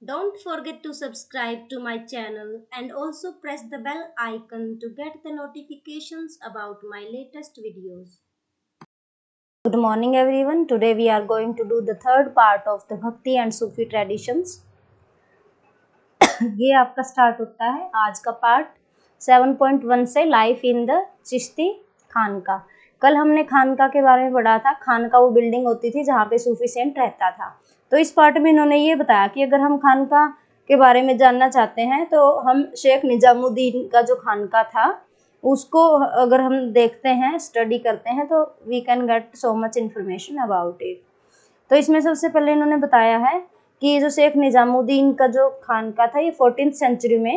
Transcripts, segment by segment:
Don't forget to subscribe to my channel and also press the bell icon to get the notifications about my latest videos. Good morning everyone. Today we are going to do the third part of the Bhakti and Sufi traditions. ये आपका start होता है आज का part 7.1 से life in the Chishti खानका। कल हमने खानका के बारे में पढ़ा था। खानका वो बिल्डिंग होती थी जहाँ पे सूफी सेंट रहता था। तो इस पार्ट में इन्होंने ये बताया कि अगर हम खानका के बारे में जानना चाहते हैं तो हम शेख निजामुद्दीन का जो खानका था उसको अगर हम देखते हैं, स्टडी करते हैं तो we can get so much information about it. तो इसमें सबसे पहले इन्होंने बताया है कि जो शेख निजामुद्दीन का जो खानका था ये 14th सेंचुरी में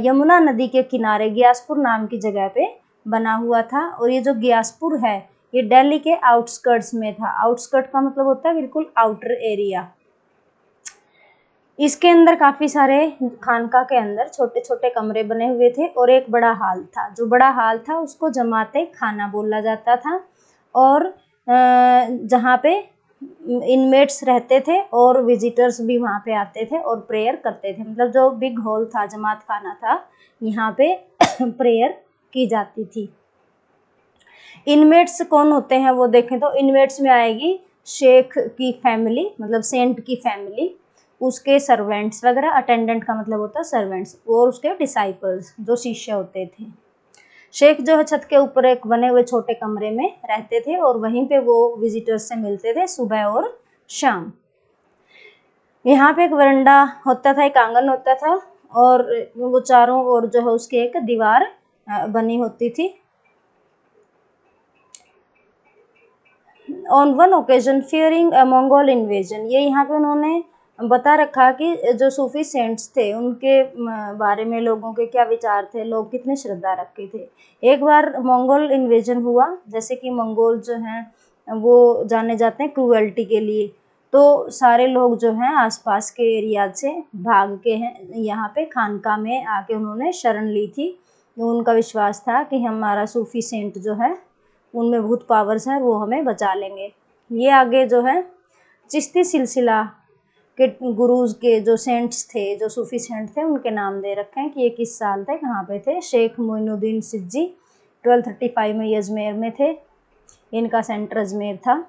यमुना नदी के किनारे ग्यासपुर नाम की जगह पे बना हुआ था। और ये जो ग्यासपुर है ये दिल्ली के आउटस्कर्ट्स में था। आउटस्कर्ट का मतलब होता है बिल्कुल आउटर एरिया। इसके अंदर काफ़ी सारे खानका के अंदर छोटे छोटे कमरे बने हुए थे और एक बड़ा हाल था। जो बड़ा हाल था उसको जमाते खाना बोला जाता था और जहाँ पे इनमेट्स रहते थे और विजिटर्स भी वहाँ पे आते थे और प्रेयर करते थे। मतलब जो बिग हॉल था, जमात खाना था, यहाँ पे प्रेयर की जाती थी। इनमेट्स कौन होते हैं वो देखें तो इनमेट्स में आएगी शेख की फैमिली, मतलब सेंट की फैमिली, उसके सर्वेंट्स वगैरह। अटेंडेंट का मतलब होता है सर्वेंट्स, और उसके डिसाइपल्स जो शिष्य होते थे। शेख जो है छत के ऊपर एक बने हुए छोटे कमरे में रहते थे और वहीं पे वो विजिटर्स से मिलते थे सुबह और शाम। यहाँ पे एक वरांडा होता था, एक आंगन होता था और वो चारों ओर जो है उसकी एक दीवार बनी होती थी। On one occasion fearing a Mongol invasion, ये यहाँ पे उन्होंने बता रखा कि जो सूफी सेंट्स थे उनके बारे में लोगों के क्या विचार थे, लोग कितने श्रद्धा रखते थे। एक बार मंगोल इन्वेजन हुआ, जैसे कि मंगोल जो हैं वो जाने जाते हैं क्रूएल्टी के लिए, तो सारे लोग जो हैं आसपास के एरिया से भाग के हैं यहाँ पे खानका में आके उन्होंने शरण ली थी। उनका विश्वास था कि हमारा सूफी सेंट जो है उनमें बहुत पावर्स हैं, वो हमें बचा लेंगे। ये आगे जो है चिश्ती सिलसिला के गुरुज के जो सेंट्स थे, जो सूफी सेंट थे, उनके नाम दे रखे हैं कि ये किस साल थे, कहाँ पे थे। शेख मोइनुद्दीन सिज्जी 1235 में ये अजमेर में थे, इनका सेंटर अजमेर था।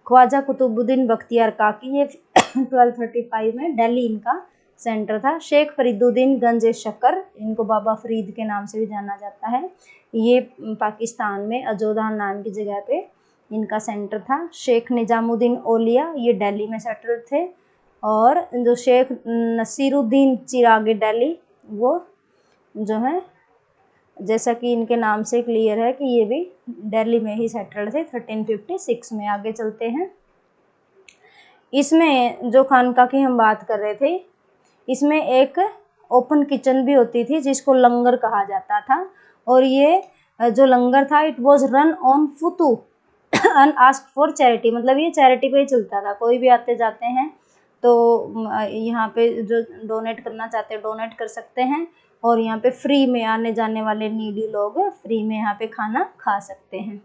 ख्वाजा कुतुबुद्दीन बख्तियार काकी, ये 1235 में दिल्ली इनका सेंटर था। शेख फरीदुद्दीन गंज शक्कर, इनको बाबा फरीद के नाम से भी जाना जाता है, ये पाकिस्तान में अजोधान नाम की जगह पे इनका सेंटर था। शेख निजामुद्दीन औलिया, ये दिल्ली में सेटल थे। और जो शेख नसीरुद्दीन चिरागी दिल्ली, वो जो है जैसा कि इनके नाम से क्लियर है कि ये भी दिल्ली में ही सेटल्ड थे 1356 में। आगे चलते हैं। इसमें जो खानका की हम बात कर रहे थे, इसमें एक ओपन किचन भी होती थी जिसको लंगर कहा जाता था। और ये जो लंगर था it was run on Futuh and ask for charity, मतलब ये चैरिटी पे ही चलता था। कोई भी आते जाते हैं तो यहाँ पे जो डोनेट करना चाहते हैं डोनेट कर सकते हैं और यहाँ पे फ्री में आने जाने वाले नीडी लोग फ्री में यहाँ पे खाना खा सकते हैं।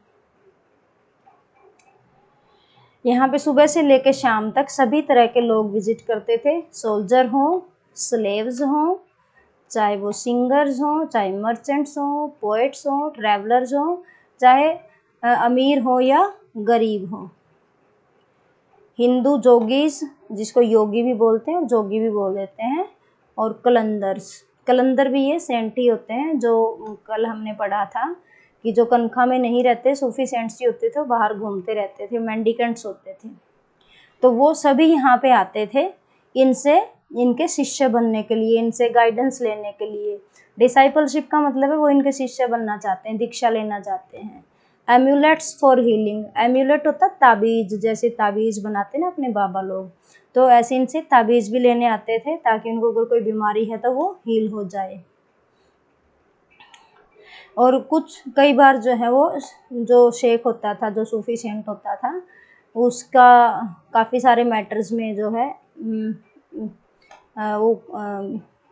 यहाँ पे सुबह से लेकर शाम तक सभी तरह के लोग विजिट करते थे। सोल्जर हों, स्लेव्स हों, चाहे वो सिंगर्स हों, चाहे मर्चेंट्स हों, पोएट्स हों, ट्रैवलर्स हों, चाहे अमीर हो या गरीब हो। हिंदू जोगीज, जिसको योगी भी बोलते हैं और जोगी भी बोल देते हैं, और कलंदर्स, कलंदर भी ये सेंट ही होते हैं जो कल हमने पढ़ा था कि जो कनखा में नहीं रहते सूफी सेंट्स ही होते थे, वो बाहर घूमते रहते थे, मेंडिकेंट्स होते थे। तो वो सभी यहाँ पे आते थे इनसे, इनके शिष्य बनने के लिए, इनसे गाइडेंस लेने के लिए। डिसाइपलशिप का मतलब है वो इनके शिष्य बनना चाहते हैं, दीक्षा लेना चाहते हैं। एम्यूलेट्स फॉर हीलिंग, एम्यूलेट होता है ताबीज, जैसे ताबीज बनाते हैं ना अपने बाबा लोग, तो ऐसे इनसे ताबीज भी लेने आते थे ताकि उनको अगर कोई बीमारी है तो वो हील हो जाए। और कुछ कई बार जो है वो जो शेख होता था, जो सूफी सेंट होता था, उसका काफ़ी सारे मैटर्स में जो है वो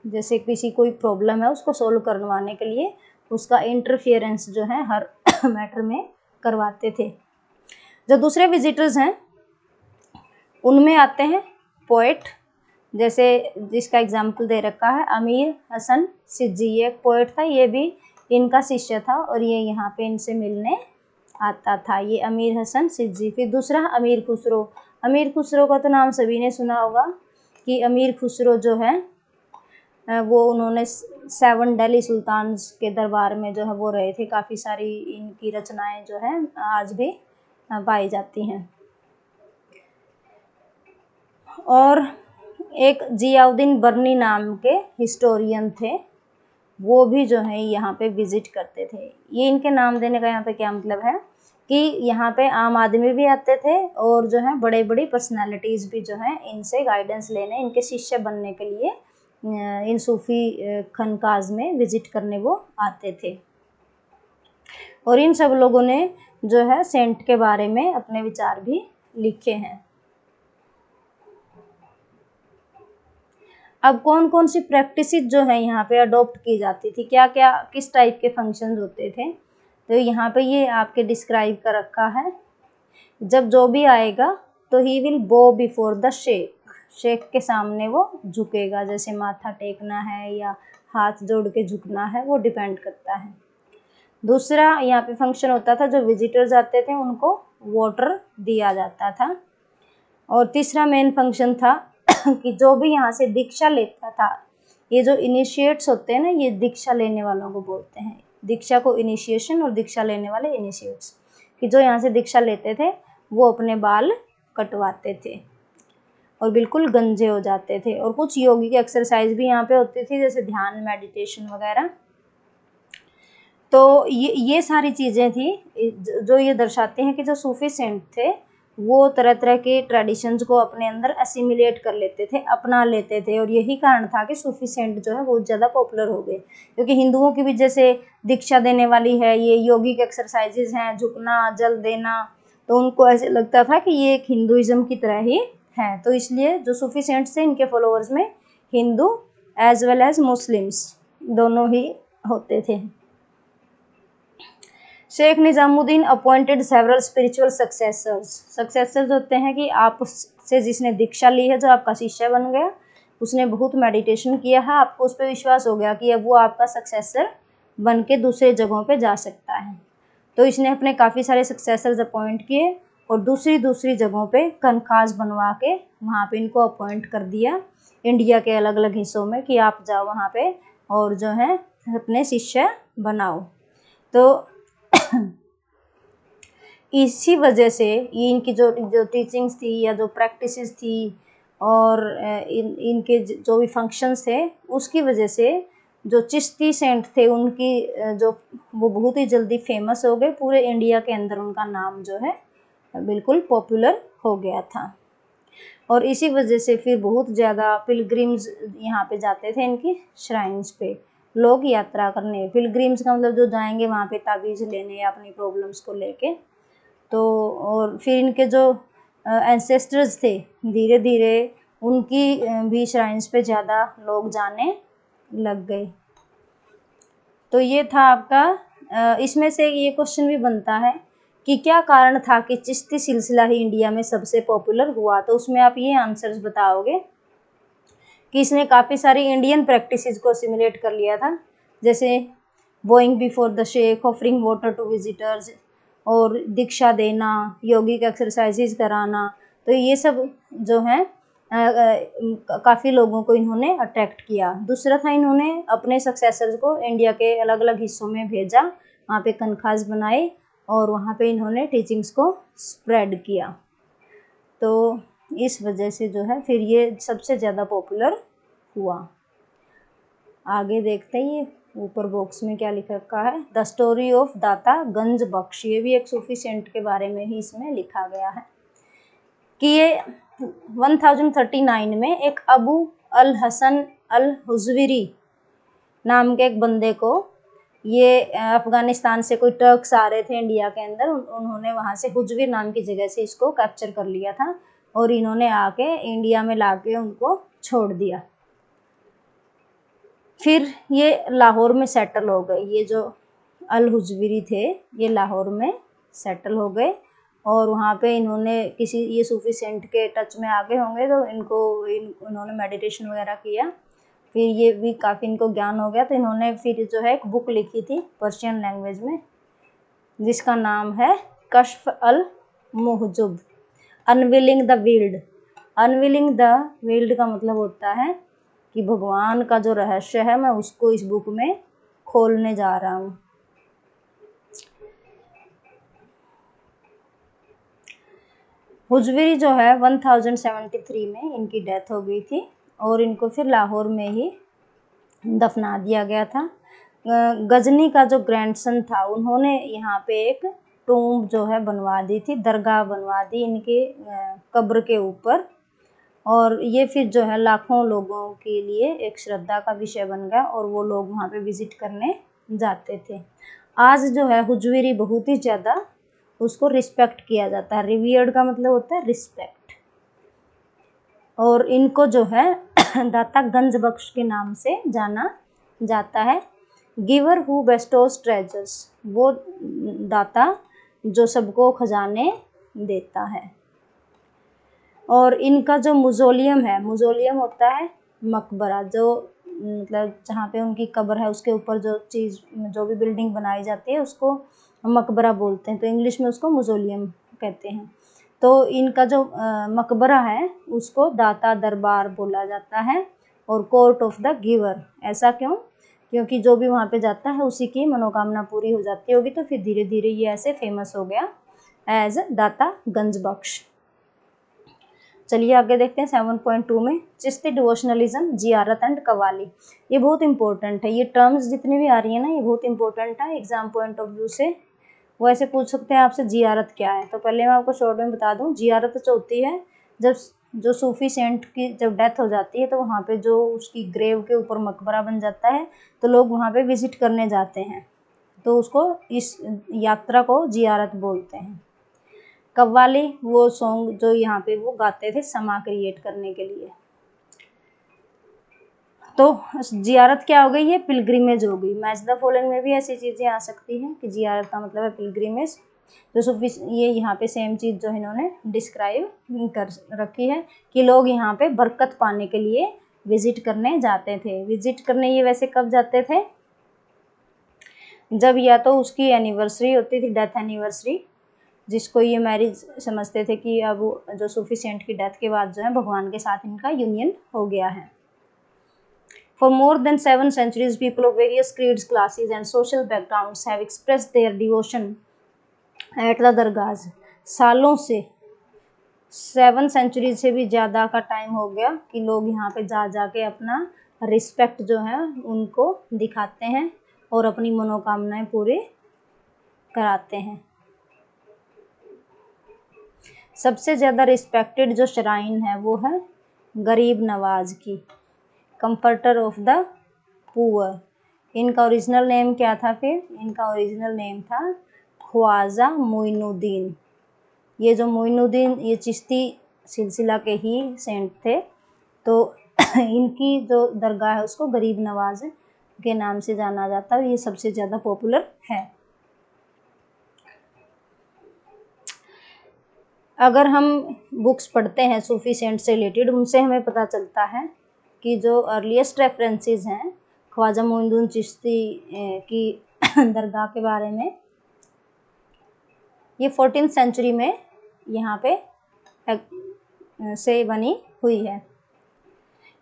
जैसे किसी कोई प्रॉब्लम है उसको सोल्व करवाने के लिए उसका इंटरफियरेंस जो है हर मैटर में करवाते थे। जो दूसरे विजिटर्स हैं उनमें आते हैं पोएट, जैसे जिसका एग्जाम्पल दे रखा है अमीर हसन सिद्दी, ये एक पोएट था, ये भी इनका शिष्य था और ये यहाँ पे इनसे मिलने आता था, ये अमीर हसन सिद्दी। फिर दूसरा अमीर खुसरो। अमीर खुसरो का तो नाम सभी ने सुना होगा कि अमीर खुसरो जो है वो उन्होंने 7 दिल्ली सुल्तान्स के दरबार में जो है वो रहे थे। काफ़ी सारी इनकी रचनाएं जो है आज भी पाई जाती हैं। और एक जियाउद्दीन बर्नी नाम के हिस्टोरियन थे, वो भी जो है यहाँ पे विजिट करते थे। ये इनके नाम देने का यहाँ पे क्या मतलब है कि यहाँ पे आम आदमी भी आते थे और जो है बड़े बड़ी पर्सनालिटीज़ भी जो है इनसे गाइडेंस लेने, इनके शिष्य बनने के लिए इन सूफ़ी खनकाज में विजिट करने वो आते थे। और इन सब लोगों ने जो है सेंट के बारे में अपने विचार भी लिखे हैं। अब कौन कौन सी प्रैक्टिसेस जो है यहाँ पे अडॉप्ट की जाती थी, क्या क्या किस टाइप के फंक्शंस होते थे, तो यहाँ पे ये आपके डिस्क्राइब कर रखा है। जब जो भी आएगा तो ही विल बो बिफोर द शेख, शेख के सामने वो झुकेगा, जैसे माथा टेकना है या हाथ जोड़ के झुकना है, वो डिपेंड करता है। दूसरा यहाँ पे फंक्शन होता था, जो विजिटर्स आते थे उनको वाटर दिया जाता था। और तीसरा मेन फंक्शन था कि जो भी यहाँ से दीक्षा लेता था, ये जो इनिशिएट्स होते हैं ना, ये दीक्षा लेने वालों को बोलते हैं। दीक्षा को इनिशिएशन और दीक्षा लेने वाले इनिशिएट्स, कि जो यहाँ से दीक्षा लेते थे वो अपने बाल कटवाते थे और बिल्कुल गंजे हो जाते थे। और कुछ योगिक एक्सरसाइज भी यहाँ पे होती थी, जैसे ध्यान, मेडिटेशन वगैरह। तो ये सारी चीज़ें थी जो ये दर्शाते हैं कि जो सूफी सेंट थे वो तरह तरह के ट्रेडिशंस को अपने अंदर असिमिलेट कर लेते थे, अपना लेते थे। और यही कारण था कि सूफी सेंट जो है बहुत ज़्यादा पॉपुलर हो गए, क्योंकि हिंदुओं की भी जैसे दीक्षा देने वाली है, ये योगिक एक्सरसाइजेज हैं, झुकना, जल देना, तो उनको ऐसे लगता था कि ये एक हिंदुइज्म की तरह ही है। तो इसलिए जो सूफी सेंट्स थे, इनके फॉलोअर्स में Hindu as well as Muslims दोनों ही होते थे। Sheikh Nizamuddin appointed several spiritual successors होते हैं कि आप से जिसने दीक्षा ली है, जो आपका शिष्य बन गया, उसने बहुत मेडिटेशन किया है, आपको उस पर विश्वास हो गया कि अब वो आपका सक्सेसर बन के दूसरे जगहों पे जा सकता है। तो इसने अपने काफ़ी सारे सक्सेसर्स अपॉइंट किए और दूसरी जगहों पे कनखास बनवा के वहाँ पे इनको अपॉइंट कर दिया, इंडिया के अलग अलग हिस्सों में, कि आप जाओ वहाँ पे और जो है अपने शिष्य बनाओ। तो इसी वजह से ये इनकी जो टीचिंग्स थी या जो प्रैक्टिसेस थी और इनके जो भी फंक्शंस थे, उसकी वजह से जो चिश्ती सेंट थे उनकी जो वो बहुत ही जल्दी फेमस हो गए। पूरे इंडिया के अंदर उनका नाम जो है बिल्कुल पॉपुलर हो गया था। और इसी वजह से फिर बहुत ज़्यादा पिलग्रिम्स यहाँ पे जाते थे, इनकी श्राइन्स पे लोग यात्रा करने। पिलग्रिम्स का मतलब जो जाएंगे वहाँ पे ताबीज़ लेने या अपनी प्रॉब्लम्स को लेके। तो और फिर इनके जो एंसेस्टर्स थे, धीरे धीरे उनकी भी श्राइन्स पे ज़्यादा लोग जाने लग गए। तो ये था आपका। इसमें से ये क्वेश्चन भी बनता है कि क्या कारण था कि चिश्ती सिलसिला ही इंडिया में सबसे पॉपुलर हुआ। तो उसमें आप ये आंसर्स बताओगे कि इसने काफ़ी सारी इंडियन प्रैक्टिसेस को सिमुलेट कर लिया था, जैसे bowing before the Sheikh, offering water to visitors, और दीक्षा देना, योगिक एक्सरसाइजेज कराना। तो ये सब जो है काफ़ी लोगों को इन्होंने अट्रैक्ट किया। दूसरा था, इन्होंने अपने सक्सेसर्स को इंडिया के अलग अलग हिस्सों में भेजा, वहाँ पे कनखास बनाए और वहाँ पे इन्होंने टीचिंग्स को स्प्रेड किया। तो इस वजह से जो है फिर ये सबसे ज़्यादा पॉपुलर हुआ। आगे देखते हैं ये ऊपर बॉक्स में क्या लिख रखा है, द स्टोरी ऑफ दाता गंज बख्श। ये भी एक सूफी सेंट के बारे में ही इसमें लिखा गया है कि ये 1039 में एक अबू अल हसन अल हुजविरी नाम के एक बंदे को, ये अफ़गानिस्तान से कोई टर्क्स आ रहे थे इंडिया के अंदर, उन्होंने वहाँ से हुजविर नाम की जगह से इसको कैप्चर कर लिया था और इन्होंने आके इंडिया में लाके उनको छोड़ दिया। फिर ये लाहौर में सेटल हो गए। ये जो अल हुजविरी थे ये लाहौर में सेटल हो गए और वहाँ पे इन्होंने किसी ये सूफी सेंट के टच में आ गए होंगे, तो इन्होंने मेडिटेशन वगैरह किया, फिर ये भी काफ़ी इनको ज्ञान हो गया, तो इन्होंने फिर जो है एक बुक लिखी थी पर्शियन लैंग्वेज में, जिसका नाम है Kashf al Mahjub, unveiling the veiled. Unveiling the veiled का मतलब होता है कि भगवान का जो रहस्य है मैं उसको इस बुक में खोलने जा रहा हूँ। हुजविरी जो है 1073 में इनकी डेथ हो गई थी और इनको फिर लाहौर में ही दफना दिया गया था। गजनी का जो ग्रैंडसन था उन्होंने यहाँ पे एक टूम्ब जो है बनवा दी थी, दरगाह बनवा दी इनके कब्र के ऊपर, और ये फिर जो है लाखों लोगों के लिए एक श्रद्धा का विषय बन गया और वो लोग वहाँ पे विजिट करने जाते थे। आज जो है हुजविरी बहुत ही ज़्यादा उसको रिस्पेक्ट किया जाता है। रिवियर्ड का मतलब होता है रिस्पेक्ट, और इनको जो है दाता गंज बख्श के नाम से जाना जाता है। गिवर हु बेस्टोज ट्रेजर्स, वो दाता जो सबको खजाने देता है। और इनका जो मुजोलियम है, मुजोलियम होता है मकबरा, जो मतलब जहाँ पे उनकी कब्र है उसके ऊपर जो चीज़ जो भी बिल्डिंग बनाई जाती है उसको मकबरा बोलते हैं, तो इंग्लिश में उसको मुजोलियम कहते हैं। तो इनका जो मकबरा है उसको दाता दरबार बोला जाता है और कोर्ट ऑफ द गिवर। ऐसा क्यों? क्योंकि जो भी वहाँ पे जाता है उसी की मनोकामना पूरी हो जाती होगी, तो फिर धीरे धीरे ये ऐसे फेमस हो गया एज दाता गंज बख्श। चलिए आगे देखते हैं 7.2 में चिश्ती डिवोशनलिज्म, जियारत एंड कवाली। ये बहुत इंपॉर्टेंट है, ये टर्म्स जितनी भी आ रही है ना ये बहुत इंपॉर्टेंट है एग्जाम पॉइंट ऑफ व्यू से। वो ऐसे पूछ सकते हैं आपसे जियारत क्या है, तो पहले मैं आपको शॉर्ट में बता दूं। जियारत जो होती है जब जो सूफी सेंट की जब डेथ हो जाती है तो वहाँ पे जो उसकी ग्रेव के ऊपर मकबरा बन जाता है तो लोग वहाँ पे विजिट करने जाते हैं, तो उसको इस यात्रा को जियारत बोलते हैं। कव्वाली वो सॉन्ग जो यहाँ पे वो गाते थे समा क्रिएट करने के लिए। तो जियारत क्या हो गई, ये पिलग्रिमेज हो गई। मैच द फॉलोइंग में भी ऐसी चीज़ें आ सकती हैं कि जियारत का मतलब है पिलग्रिमेज। जो सूफी ये यहाँ पे सेम चीज़ जो इन्होंने डिस्क्राइब कर रखी है कि लोग यहाँ पे बरकत पाने के लिए विजिट करने जाते थे। विजिट करने ये वैसे कब जाते थे? जब या तो उसकी एनिवर्सरी होती थी, डेथ एनिवर्सरी, जिसको ये मैरिज समझते थे कि अब जो सूफी सेंट की डेथ के बाद जो है भगवान के साथ इनका यूनियन हो गया है। For more than 7 centuries, people of various creeds, classes and social backgrounds have expressed their devotion at the दरगाह। सालों से 7 सेंचुरी से भी ज़्यादा का टाइम हो गया कि लोग यहाँ पे जा के अपना रिस्पेक्ट जो है उनको दिखाते हैं और अपनी मनोकामनाएं पूरी कराते हैं। सबसे ज़्यादा रिस्पेक्टेड जो श्राइन है वो है गरीब नवाज की, कंफर्टर ऑफ द पुअर। इनका ओरिजिनल नेम क्या था फिर? इनका ओरिजिनल नेम था ख्वाजा मोइनुद्दीन। ये जो मोइनुद्दीन ये चिश्ती सिलसिला के ही सेंट थे, तो इनकी जो दरगाह है उसको गरीब नवाज के नाम से जाना जाता है और ये सबसे ज़्यादा पॉपुलर है। अगर हम बुक्स पढ़ते हैं सूफी सेंट से रिलेटेड, उनसे हमें पता चलता है कि जो अर्लीस्ट रेफरेंसेस हैं ख्वाजा मोइनुद्दीन चिश्ती की दरगाह के बारे में, ये 14th सेंचुरी में यहाँ पे से बनी हुई है।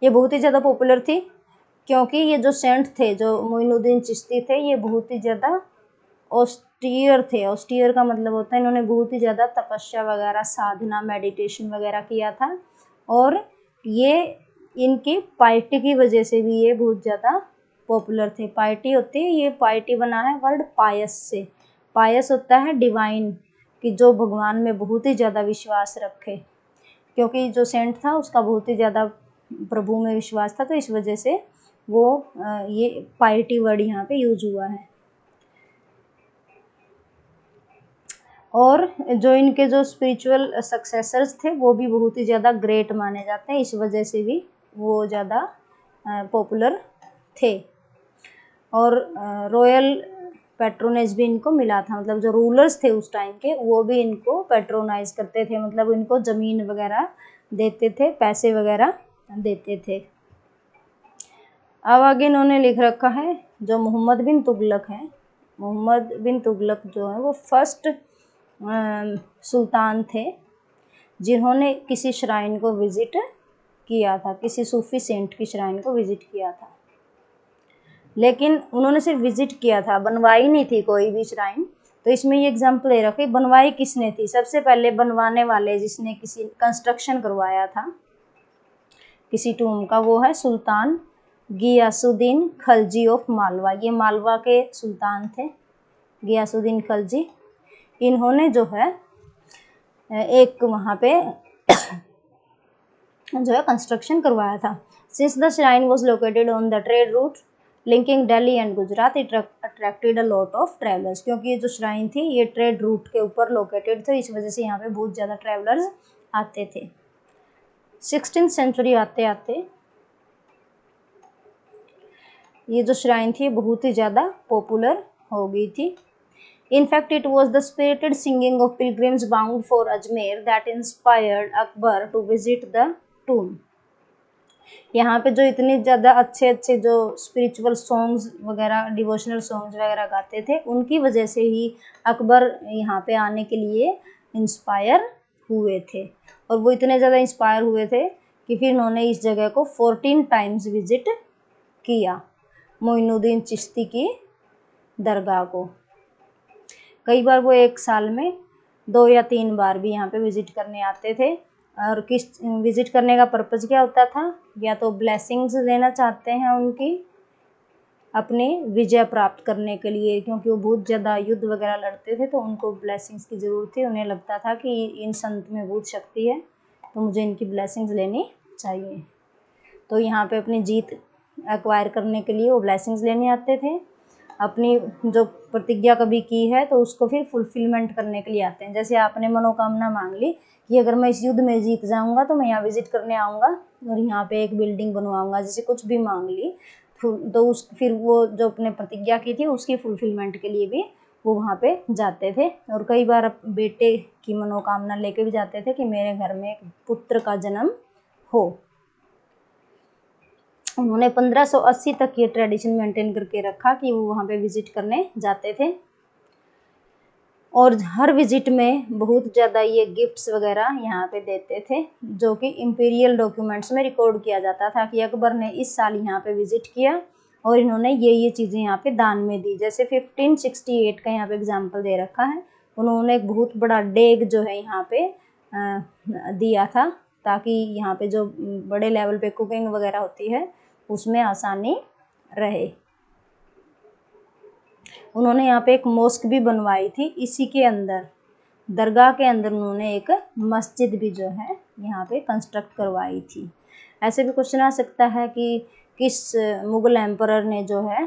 ये बहुत ही ज़्यादा पॉपुलर थी क्योंकि ये जो सेंट थे जो मोइनुद्दीन चिश्ती थे ये बहुत ही ज़्यादा ऑस्टियर थे। ऑस्टियर का मतलब होता है इन्होंने बहुत ही ज़्यादा तपस्या वगैरह, साधना, मेडिटेशन वगैरह किया था, और ये इनकी पाइटी की वजह से भी ये बहुत ज़्यादा पॉपुलर थे। पाइटी होती है, ये पाइटी बना है वर्ड पायस से। पायस होता है डिवाइन, कि जो भगवान में बहुत ही ज़्यादा विश्वास रखे, क्योंकि जो सेंट था उसका बहुत ही ज़्यादा प्रभु में विश्वास था, तो इस वजह से वो ये पाइटी वर्ड यहाँ पे यूज हुआ है। और जो इनके जो स्पिरिचुअल सक्सेसर्स थे वो भी बहुत ही ज़्यादा ग्रेट माने जाते हैं, इस वजह से भी वो ज़्यादा पॉपुलर थे। और रॉयल पैट्रोनेज भी इनको मिला था, मतलब जो रूलर्स थे उस टाइम के वो भी इनको पैट्रोनाइज करते थे, मतलब इनको ज़मीन वगैरह देते थे, पैसे वगैरह देते थे। अब आगे इन्होंने लिख रखा है जो मोहम्मद बिन तुगलक है, मोहम्मद बिन तुगलक जो है वो फर्स्ट सुल्तान थे जिन्होंने किसी श्राइन को विज़िट किया था, किसी सूफी सेंट की श्राइन को विज़िट किया था। लेकिन उन्होंने सिर्फ विज़िट किया था, बनवाई नहीं थी कोई भी श्राइन। तो इसमें ये एग्जाम्पल ले रखी, बनवाई किसने थी? सबसे पहले बनवाने वाले जिसने किसी कंस्ट्रक्शन करवाया था किसी टूम का, वो है सुल्तान गियासुद्दीन खलजी ऑफ मालवा। ये मालवा के सुल्तान थे गियासुद्दीन खलजी। इन्होंने जो है एक वहाँ पे जो है कंस्ट्रक्शन करवाया था। Since the shrine was located on the trade route linking Delhi and Gujarat, it attracted a lot of travellers. क्योंकि ये जो श्राइन थी ये ट्रेड रूट के ऊपर लोकेटेड थे, इस वजह से यहाँ पे बहुत ज़्यादा ट्रैवलर्स आते थे। 16th सेंचुरी आते आते ये जो श्राइन थी बहुत ही ज़्यादा पॉपुलर हो गई थी। In fact, it was the spirited singing of pilgrims bound for Ajmer that inspired Akbar to visit the tomb. यहाँ पे जो इतने ज़्यादा अच्छे अच्छे जो स्पिरिचुअल सॉन्ग्स वगैरह, डिवोशनल सॉन्ग्स वगैरह गाते थे, उनकी वजह से ही अकबर यहाँ पे आने के लिए इंस्पायर हुए थे। और वो इतने ज़्यादा इंस्पायर हुए थे कि फिर उन्होंने इस जगह को 14 टाइम्स विजिट किया, मोइनुद्दीन चिश्ती की दरगाह को। कई बार वो एक साल में 2 या 3 बार भी यहाँ पे विज़िट करने आते थे। और किस विज़िट करने का पर्पज़ क्या होता था? या तो ब्लेसिंग्स लेना चाहते हैं उनकी, अपनी विजय प्राप्त करने के लिए, क्योंकि वो बहुत ज़्यादा युद्ध वगैरह लड़ते थे तो उनको ब्लेसिंग्स की ज़रूरत थी। उन्हें लगता था कि इन संत में बहुत शक्ति है तो मुझे इनकी ब्लेसिंग्स लेनी चाहिए। तो यहाँ पे अपनी जीत एक्वायर करने के लिए वो ब्लेसिंग्स लेने आते थे। अपनी जो प्रतिज्ञा कभी की है तो उसको फिर फुलफिलमेंट करने के लिए आते हैं। जैसे आपने मनोकामना मांग ली कि अगर मैं इस युद्ध में जीत जाऊंगा तो मैं यहाँ विजिट करने आऊँगा और यहाँ पे एक बिल्डिंग बनवाऊंगा, जैसे कुछ भी मांग ली तो फिर वो जो अपने प्रतिज्ञा की थी उसकी फुलफिलमेंट के लिए भी वो वहाँ पे जाते थे। और कई बार बेटे की मनोकामना लेके भी जाते थे कि मेरे घर में एक पुत्र का जन्म हो। उन्होंने 1580 तक ये ट्रेडिशन मेंटेन करके रखा कि वो वहाँ पे विजिट करने जाते थे। और हर विजिट में बहुत ज़्यादा ये गिफ्ट्स वगैरह यहाँ पे देते थे, जो कि इंपीरियल डॉक्यूमेंट्स में रिकॉर्ड किया जाता था कि अकबर ने इस साल यहाँ पे विजिट किया और इन्होंने ये चीज़ें यहाँ पे दान में दी। जैसे 1568 का यहाँ पे एग्जाम्पल दे रखा है। उन्होंने एक बहुत बड़ा डेग जो है यहाँ पे दिया था, ताकि यहाँ पे जो बड़े लेवल पे कुकिंग वगैरह होती है उसमें आसानी रहे। उन्होंने यहाँ पे एक मॉस्क भी बनवाई थी, इसी के अंदर दरगाह के अंदर उन्होंने एक मस्जिद भी जो है यहाँ पे कंस्ट्रक्ट करवाई थी। ऐसे भी क्वेश्चन आ सकता है कि किस मुगल एम्परर ने जो है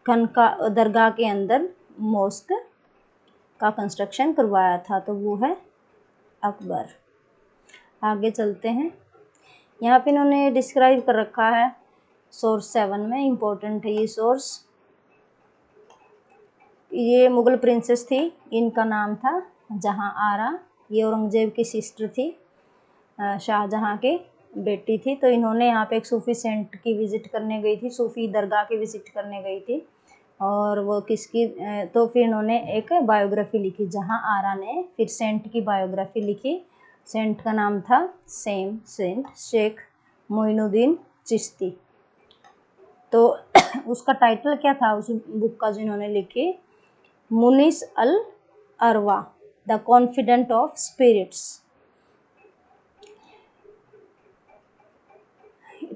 खनका दरगाह के अंदर मॉस्क का कंस्ट्रक्शन करवाया था, तो वो है अकबर। आगे चलते हैं। यहाँ पे इन्होंने डिस्क्राइब कर रखा है सोर्स 7 में, इम्पोर्टेंट है ये सोर्स। ये मुगल प्रिंसेस थी, इनका नाम था जहाँ आरा। ये औरंगजेब की सिस्टर थी, शाहजहाँ के बेटी थी। तो इन्होंने यहाँ पे एक सूफी सेंट की विज़िट करने गई थी, सूफी दरगाह की विज़िट करने गई थी। और वो किसकी, तो फिर इन्होंने एक बायोग्राफी लिखी, जहाँ आरा ने फिर सेंट की बायोग्राफी लिखी। सेंट का नाम था सेंट शेख मोइनुद्दीन चिश्ती। तो उसका टाइटल क्या था उस बुक का जो इन्होंने लिखी? मुनिस अल अरवा, द कॉन्फिडेंट ऑफ स्पिरिट्स।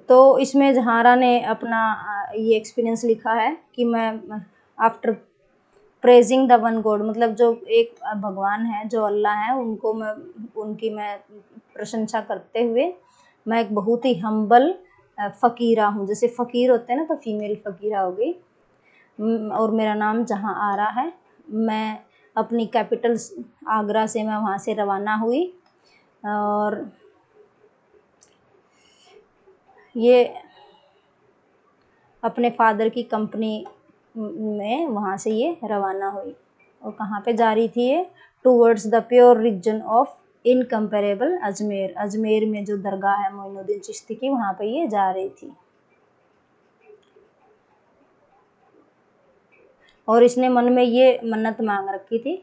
तो इसमें जहारा ने अपना ये एक्सपीरियंस लिखा है कि मैं after praising the one God, मतलब जो एक भगवान है, जो अल्लाह है, उनकी मैं प्रशंसा करते हुए मैं एक बहुत ही हम्बल फ़कीरा हूँ। जैसे फ़कीर होते हैं ना, तो फीमेल फ़कीरा हो गई। और मेरा नाम जहाँ आरा है। मैं अपनी कैपिटल आगरा से मैं वहाँ से रवाना हुई और ये अपने फादर की कंपनी में वहाँ से ये रवाना हुई। और कहाँ पे जा रही थी ये? Towards the pure region of incomparable Ajmer. Ajmer में जो दरगाह है मोइनुद्दीन चिश्ती की, वहाँ पे ये जा रही थी। और इसने मन में ये मन्नत मांग रखी थी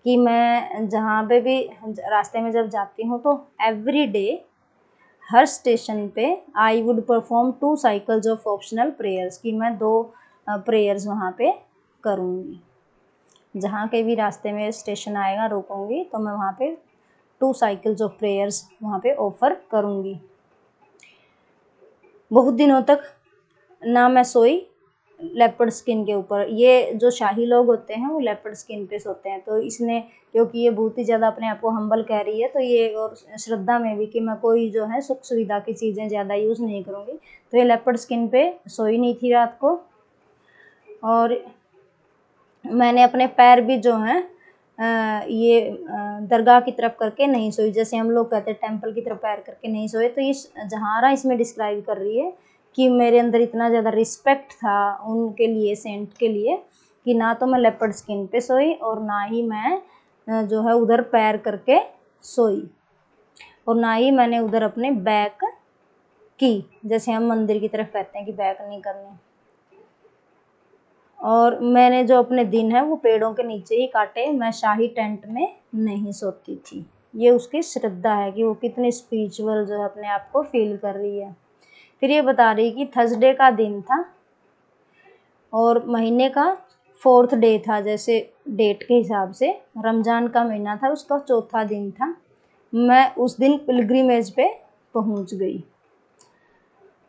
कि मैं जहाँ पे भी रास्ते में जब जाती हूँ तो एवरी डे हर स्टेशन पे I would perform 2 cycles of optional prayers, कि मैं 2 प्रेयर्स वहाँ पे करूँगी। जहाँ के भी रास्ते में स्टेशन आएगा रुकूंगी तो मैं वहाँ पे 2 साइकिल्स ऑफ प्रेयर्स वहाँ पे ऑफर करूँगी। बहुत दिनों तक ना मैं सोई लेपर्ड स्किन के ऊपर। ये जो शाही लोग होते हैं वो लेपर्ड स्किन पे सोते हैं। तो इसने, क्योंकि ये बहुत ही ज़्यादा अपने आप को हम्बल कह रही है, तो ये और श्रद्धा में भी कि मैं कोई जो है सुख सुविधा की चीज़ें ज़्यादा यूज़ नहीं करूँगी, तो ये लेपर्ड स्किन पे सोई नहीं थी रात को। और मैंने अपने पैर भी जो हैं ये दरगाह की तरफ करके नहीं सोई, जैसे हम लोग कहते हैं टेंपल की तरफ पैर करके नहीं सोए। तो ये जहारा इसमें डिस्क्राइब कर रही है कि मेरे अंदर इतना ज़्यादा रिस्पेक्ट था उनके लिए, सेंट के लिए, कि ना तो मैं लेपर्ड स्किन पे सोई और ना ही मैं जो है उधर पैर करके सोई, और ना ही मैंने उधर अपने बैक की, जैसे हम मंदिर की तरफ कहते हैं कि बैक नहीं करनी। और मैंने जो अपने दिन है वो पेड़ों के नीचे ही काटे, मैं शाही टेंट में नहीं सोती थी। ये उसकी श्रद्धा है कि वो कितनी स्पिरिचुअल जो है अपने आप को फील कर रही है। फिर ये बता रही कि थर्सडे का दिन था और महीने का 4th डे था, जैसे डेट के हिसाब से रमज़ान का महीना था, उसका 4था दिन था। मैं उस दिन पिलग्रिमेज पे पहुंच गई।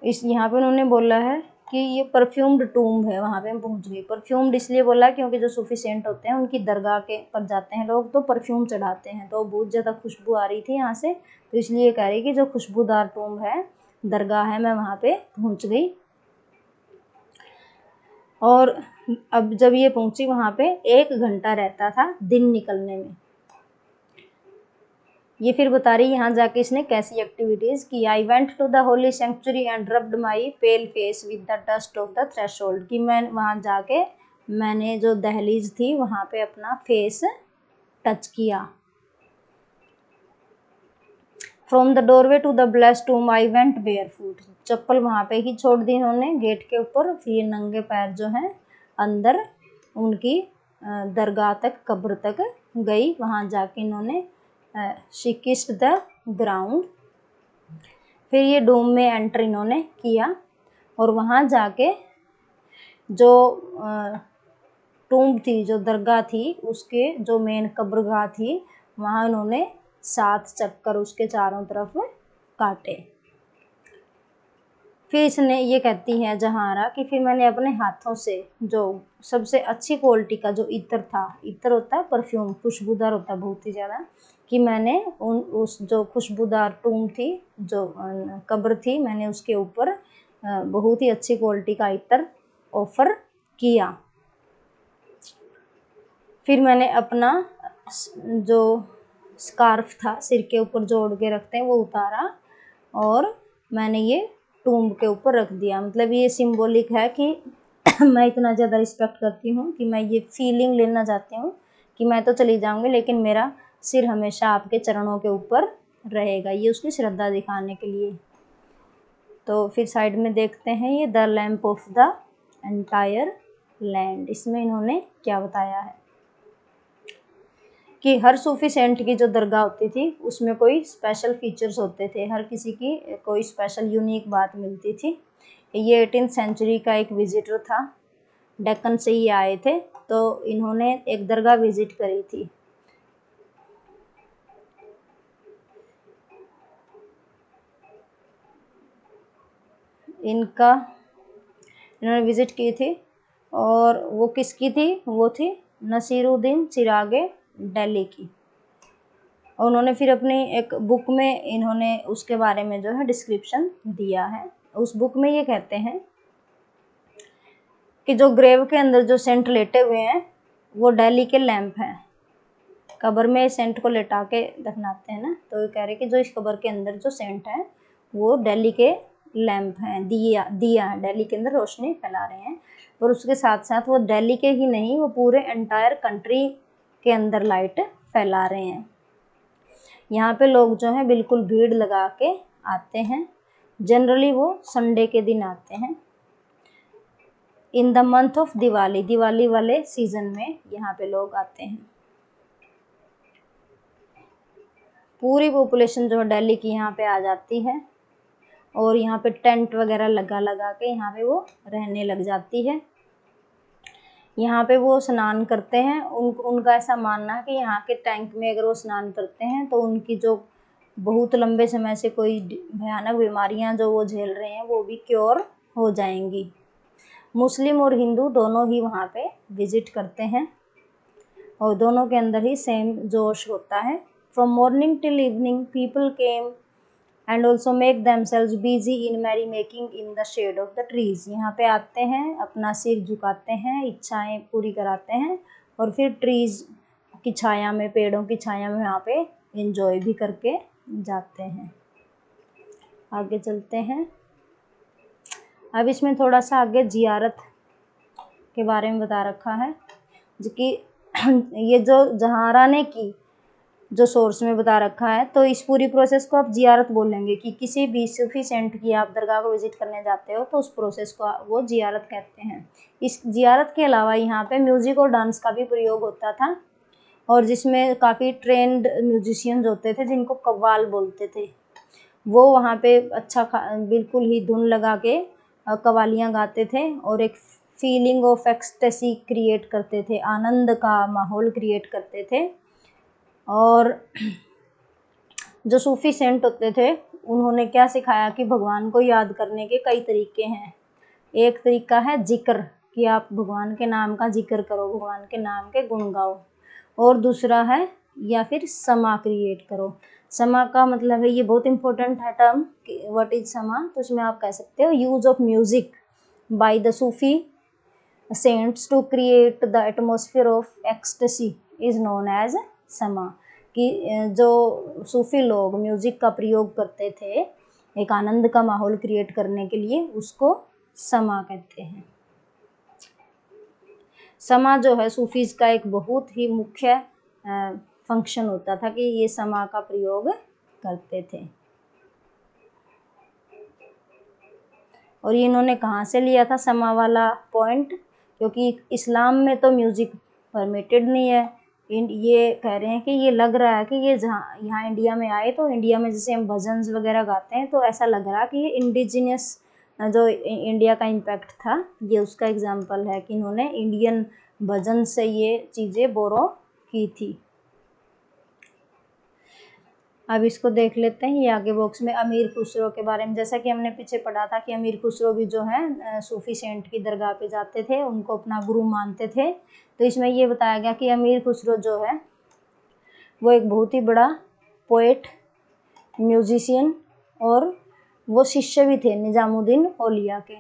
इस यहाँ पे उन्होंने बोला है कि ये परफ्यूम्ड टूम्ब है, वहाँ पे हम पहुँच गई। परफ्यूम्ड इसलिए बोला क्योंकि जो सूफी सेंट होते हैं उनकी दरगाह के पर जाते हैं लोग तो परफ्यूम चढ़ाते हैं, तो बहुत ज़्यादा खुशबू आ रही थी यहाँ से, तो इसलिए कह रही कि जो खुशबूदार टूम्ब है, दरगाह है, मैं वहाँ पे पहुँच गई। और अब जब ये पहुँची वहाँ पे 1 घंटा रहता था दिन निकलने में। ये फिर बता रही यहाँ जाके इसने कैसी एक्टिविटीज़ की। I went to the holy sanctuary and rubbed my pale face with the dust of the threshold, कि मैं वहाँ जाके मैंने जो दहलीज थी वहाँ पे अपना फेस टच किया। From the doorway to the blessed tomb I went barefoot, चप्पल वहाँ पे ही छोड़ दी इन्होंने गेट के ऊपर, फिर नंगे पैर जो हैं अंदर उनकी दरगाह तक, कब्र तक गई। वहाँ जाके इन्होंने शी किस्ड द ग्राउंड। फिर ये डोम में एंटर इन्होंने किया और वहाँ जाके जो टूम्ब थी, जो दरगाह थी, उसके जो मेन कब्रगाह थी, वहाँ इन्होंने 7 चक्कर उसके चारों तरफ काटे। फिर इसने ये कहती है जहारा कि फिर मैंने अपने हाथों से जो सबसे अच्छी क्वालिटी का जो इत्र था, इत्र होता है परफ्यूम, खुशबूदार होता है बहुत ही ज़्यादा, कि मैंने उस जो खुशबूदार टूम्ब थी, जो कब्र थी, मैंने उसके ऊपर बहुत ही अच्छी क्वालिटी का इत्र ऑफर किया। फिर मैंने अपना जो स्कार्फ था सिर के ऊपर जोड़ के रखते हैं वो उतारा और मैंने ये टूम्ब के ऊपर रख दिया। मतलब ये सिंबॉलिक है कि मैं इतना ज़्यादा रिस्पेक्ट करती हूँ कि मैं ये फीलिंग लेना चाहती हूँ कि मैं तो चली जाऊँगी लेकिन मेरा सिर हमेशा आपके चरणों के ऊपर रहेगा। ये उसकी श्रद्धा दिखाने के लिए। तो फिर साइड में देखते हैं ये the lamp of the entire land, इसमें इन्होंने क्या बताया है कि हर सूफी सेंट की जो दरगाह होती थी उसमें कोई स्पेशल फीचर्स होते थे, हर किसी की कोई स्पेशल यूनिक बात मिलती थी। ये 18th सेंचुरी का एक विजिटर था, डेक्कन से ही आए थे, तो इन्होंने एक दरगाह विजिट करी थी। इन्होंने विजिट की थी और वो किसकी थी? वो थी नसीरुद्दीन चिरागे दिल्ली की। और उन्होंने फिर अपनी एक बुक में इन्होंने उसके बारे में जो है डिस्क्रिप्शन दिया है। उस बुक में ये कहते हैं कि जो ग्रेव के अंदर जो सेंट लेटे हुए हैं वो दिल्ली के लैंप हैं। कब्र में सेंट को लेटा के दफनाते हैं ना, तो ये कह रहे कि जो इस कब्र के अंदर जो सेंट है वो दिल्ली के लैंप हैं, दिया है, दिल्ली के अंदर रोशनी फैला रहे हैं। और उसके साथ साथ वो दिल्ली के ही नहीं, वो पूरे एंटायर कंट्री के अंदर लाइट फैला रहे हैं। यहाँ पे लोग जो है बिल्कुल भीड़ लगा के आते हैं। जनरली वो संडे के दिन आते हैं। In the month of Diwali, Diwali वाले सीजन में यहाँ पे लोग आते हैं। पूरी पॉपुलेशन जो है दिल्ली की यहाँ पे आ जाती है और यहाँ पे टेंट वगैरह लगा के यहाँ पे वो रहने लग जाती है। यहाँ पे वो स्नान करते हैं। उनका ऐसा मानना है कि यहाँ के टैंक में अगर वो स्नान करते हैं तो उनकी जो बहुत लंबे समय से कोई भयानक बीमारियाँ जो वो झेल रहे हैं वो भी क्योर हो जाएंगी। मुस्लिम और हिंदू दोनों ही वहाँ पे विजिट करते हैं और दोनों के अंदर ही सेम जोश होता है। From morning till evening people came and also make themselves busy in merry making in the shade of the trees. यहाँ पे आते हैं, अपना सिर झुकाते हैं, इच्छाएं पूरी कराते हैं और फिर ट्रीज की छाया में, पेड़ों की छाया में यहाँ पे एंजॉय भी करके जाते हैं। आगे चलते हैं। अब इसमें थोड़ा सा आगे जियारत के बारे में बता रखा है, जो कि ये जो जहाराने की जो सोर्स में बता रखा है, तो इस पूरी प्रोसेस को आप जियारत बोलेंगे कि किसी भी सूफी सेंट की आप दरगाह को विजिट करने जाते हो तो उस प्रोसेस को वो जियारत कहते हैं। इस जियारत के अलावा यहाँ पे म्यूजिक और डांस का भी प्रयोग होता था और जिसमें काफ़ी ट्रेंड म्यूजिशियंस होते थे जिनको कव्वाल बोलते थे। वो वहाँ पे अच्छा बिल्कुल ही धुन लगा के कव्वालियाँ गाते थे और एक फीलिंग ऑफ एक्सटेसी क्रिएट करते थे, आनंद का माहौल क्रिएट करते थे। और जो सूफी सेंट होते थे उन्होंने क्या सिखाया कि भगवान को याद करने के कई तरीके हैं। एक तरीका है जिक्र, कि आप भगवान के नाम का जिक्र करो, भगवान के नाम के गुण गाओ। और दूसरा है या फिर समा क्रिएट करो। समा का मतलब है, ये बहुत इंपॉर्टेंट है टर्म, व्हाट इज समा। तो उसमें आप कह सकते हो use of music by the Sufi saints to create the atmosphere of ecstasy is known as sama. कि जो सूफी लोग म्यूजिक का प्रयोग करते थे एक आनंद का माहौल क्रिएट करने के लिए, उसको समा कहते हैं। समा जो है सूफीज का एक बहुत ही मुख्य फंक्शन होता था कि ये समा का प्रयोग करते थे। और ये इन्होंने कहाँ से लिया था समा वाला पॉइंट, क्योंकि इस्लाम में तो म्यूजिक परमिटेड नहीं है। ये कह रहे हैं कि ये लग रहा है कि ये जहाँ यहाँ इंडिया में आए तो इंडिया में जैसे हम भजन्स वगैरह गाते हैं तो ऐसा लग रहा है कि ये इंडिजिनियस जो इंडिया का इम्पैक्ट था, ये उसका एग्जाम्पल है कि इन्होंने इंडियन भजन से ये चीज़ें बोरो की थी। अब इसको देख लेते हैं। ये आगे बॉक्स में अमीर खुसरो के बारे में, जैसा कि हमने पीछे पढ़ा था कि अमीर खुसरो भी जो है सूफी सेंट की दरगाह पे जाते थे, उनको अपना गुरु मानते थे। तो इसमें ये बताया गया कि अमीर खुसरो जो है वो एक बहुत ही बड़ा पोएट, म्यूजिशियन और वो शिष्य भी थे निजामुद्दीन औलिया के।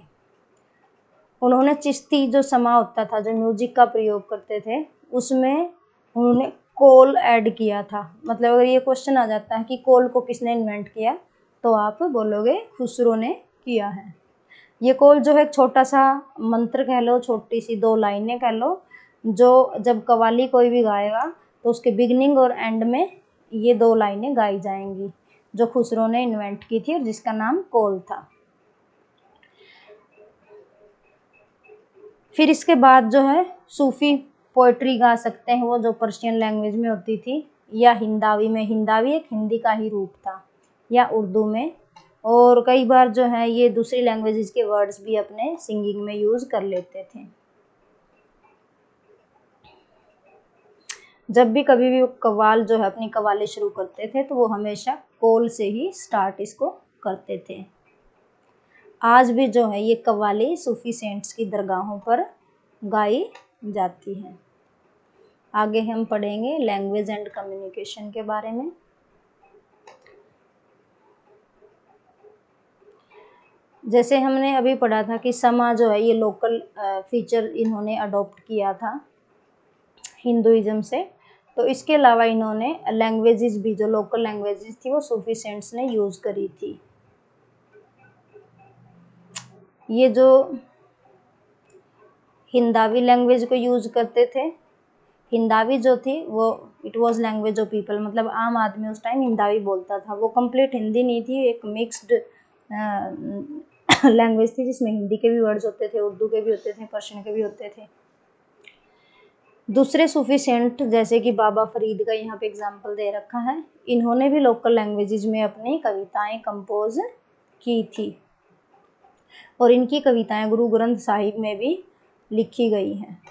उन्होंने चिश्ती जो समा होता था, जो म्यूजिक का प्रयोग करते थे, उसमें उन्होंने कोल ऐड किया था। मतलब अगर ये क्वेश्चन आ जाता है कि कोल को किसने इन्वेंट किया, तो आप बोलोगे खुसरो ने किया है। ये कोल जो है एक छोटा सा मंत्र कह लो, छोटी सी 2 लाइनें कह लो, जो जब कव्वाली कोई भी गाएगा तो उसके बिगनिंग और एंड में ये 2 लाइनें गाई जाएंगी, जो खुसरो ने इन्वेंट की थी और जिसका नाम कोल था। फिर इसके बाद जो है सूफी पोइट्री गा सकते हैं वो, जो पर्शियन लैंग्वेज में होती थी या हिंदावी में, हिंदावी एक हिंदी का ही रूप था, या उर्दू में। और कई बार जो है ये दूसरी लैंग्वेजेस के वर्ड्स भी अपने सिंगिंग में यूज़ कर लेते थे। जब भी कभी भी कव्वाल जो है अपनी कव्वाली शुरू करते थे तो वो हमेशा कोल से ही स्टार्ट इसको करते थे। आज भी जो है ये कव्वाली सूफी सेंट्स की दरगाहों पर गाई जाती है। आगे हम पढ़ेंगे लैंग्वेज एंड कम्युनिकेशन के बारे में। जैसे हमने अभी पढ़ा था कि समा जो है ये लोकल फीचर इन्होंने अडॉप्ट किया था हिंदुइज्म से, तो इसके अलावा इन्होंने लैंग्वेजेस भी, जो लोकल लैंग्वेजेस थी वो सूफी सेंट्स ने यूज़ करी थी। ये जो हिंदावी लैंग्वेज को यूज करते थे, हिंदावी जो थी वो it was language of people, मतलब आम आदमी उस टाइम हिंदावी बोलता था। वो कंप्लीट हिंदी नहीं थी, एक मिक्स्ड लैंग्वेज थी जिसमें हिंदी के भी वर्ड्स होते थे, उर्दू के भी होते थे, पर्शियन के भी होते थे। दूसरे सूफी सेंट जैसे कि बाबा फरीद का यहाँ पे एग्जाम्पल दे रखा है, इन्होंने भी लोकल लैंग्वेजेस में अपनी कविताएं कंपोज की थी और इनकी कविताएं गुरु ग्रंथ साहिब में भी लिखी गई हैं।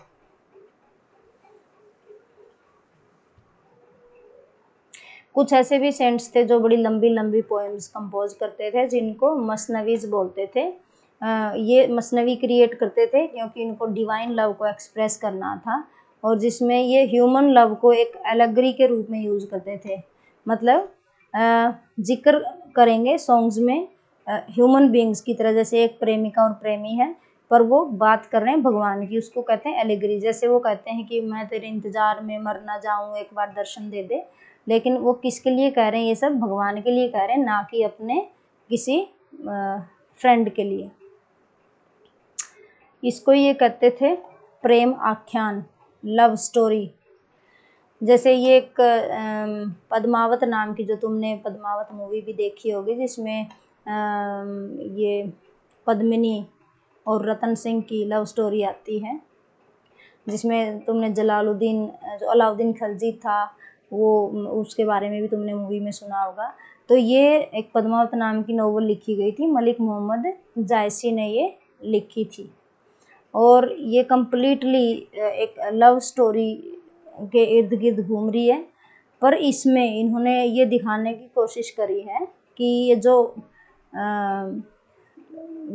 कुछ ऐसे भी सेंट्स थे जो बड़ी लंबी लंबी पोएम्स कंपोज करते थे जिनको मसनवीज बोलते थे। ये मसनवी क्रिएट करते थे क्योंकि इनको डिवाइन लव को एक्सप्रेस करना था और जिसमें ये ह्यूमन लव को एक एलेगरी के रूप में यूज करते थे। मतलब जिक्र करेंगे सॉन्ग्स में ह्यूमन बीइंग्स की तरह, जैसे एक प्रेमिका और प्रेमी है पर वो बात कर रहे हैं भगवान की, उसको कहते हैं एलेगरी। जैसे वो कहते हैं कि मैं तेरे इंतजार में मर ना जाऊं, एक बार दर्शन दे दे, लेकिन वो किसके लिए कह रहे हैं, ये सब भगवान के लिए कह रहे हैं, ना कि अपने किसी फ्रेंड के लिए। इसको ये कहते थे प्रेम आख्यान, लव स्टोरी। जैसे ये एक पद्मावत नाम की, जो तुमने पद्मावत मूवी भी देखी होगी, जिसमें ये पद्मिनी और रतन सिंह की लव स्टोरी आती है, जिसमें तुमने जलालुद्दीन, जो अलाउद्दीन खिलजी था, वो उसके बारे में भी तुमने मूवी में सुना होगा। तो ये एक पद्मावत नाम की नोवेल लिखी गई थी, मलिक मोहम्मद जायसी ने ये लिखी थी और ये कम्प्लीटली एक लव स्टोरी के इर्द गिर्द घूम रही है। पर इसमें इन्होंने ये दिखाने की कोशिश करी है कि ये जो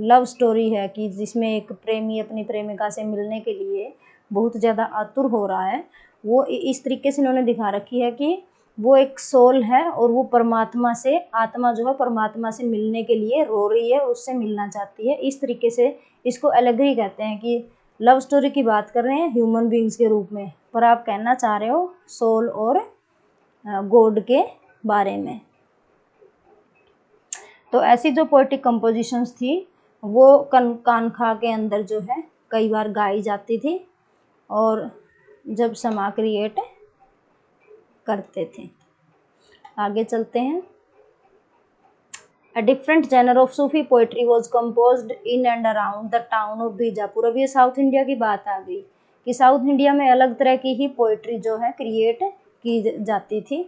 लव स्टोरी है कि जिसमें एक प्रेमी अपनी प्रेमिका से मिलने के लिए बहुत ज़्यादा आतुर हो रहा है, वो इस तरीके से इन्होंने दिखा रखी है कि वो एक सोल है और वो परमात्मा से, आत्मा जो है परमात्मा से मिलने के लिए रो रही है, उससे मिलना चाहती है। इस तरीके से इसको एलेगरी कहते हैं कि लव स्टोरी की बात कर रहे हैं ह्यूमन बीइंग्स के रूप में, पर आप कहना चाह रहे हो सोल और गॉड के बारे में। तो ऐसी जो पोएटिक कंपोजिशंस थी वो कानखा के अंदर जो है कई बार गाई जाती थी और जब समा क्रिएट करते थे। आगे चलते हैं। A different genre of Sufi poetry was composed in and around the town of Bijapur. अब ये साउथ इंडिया की बात आ गई कि साउथ इंडिया में अलग तरह की ही पोइट्री जो है क्रिएट की जाती थी।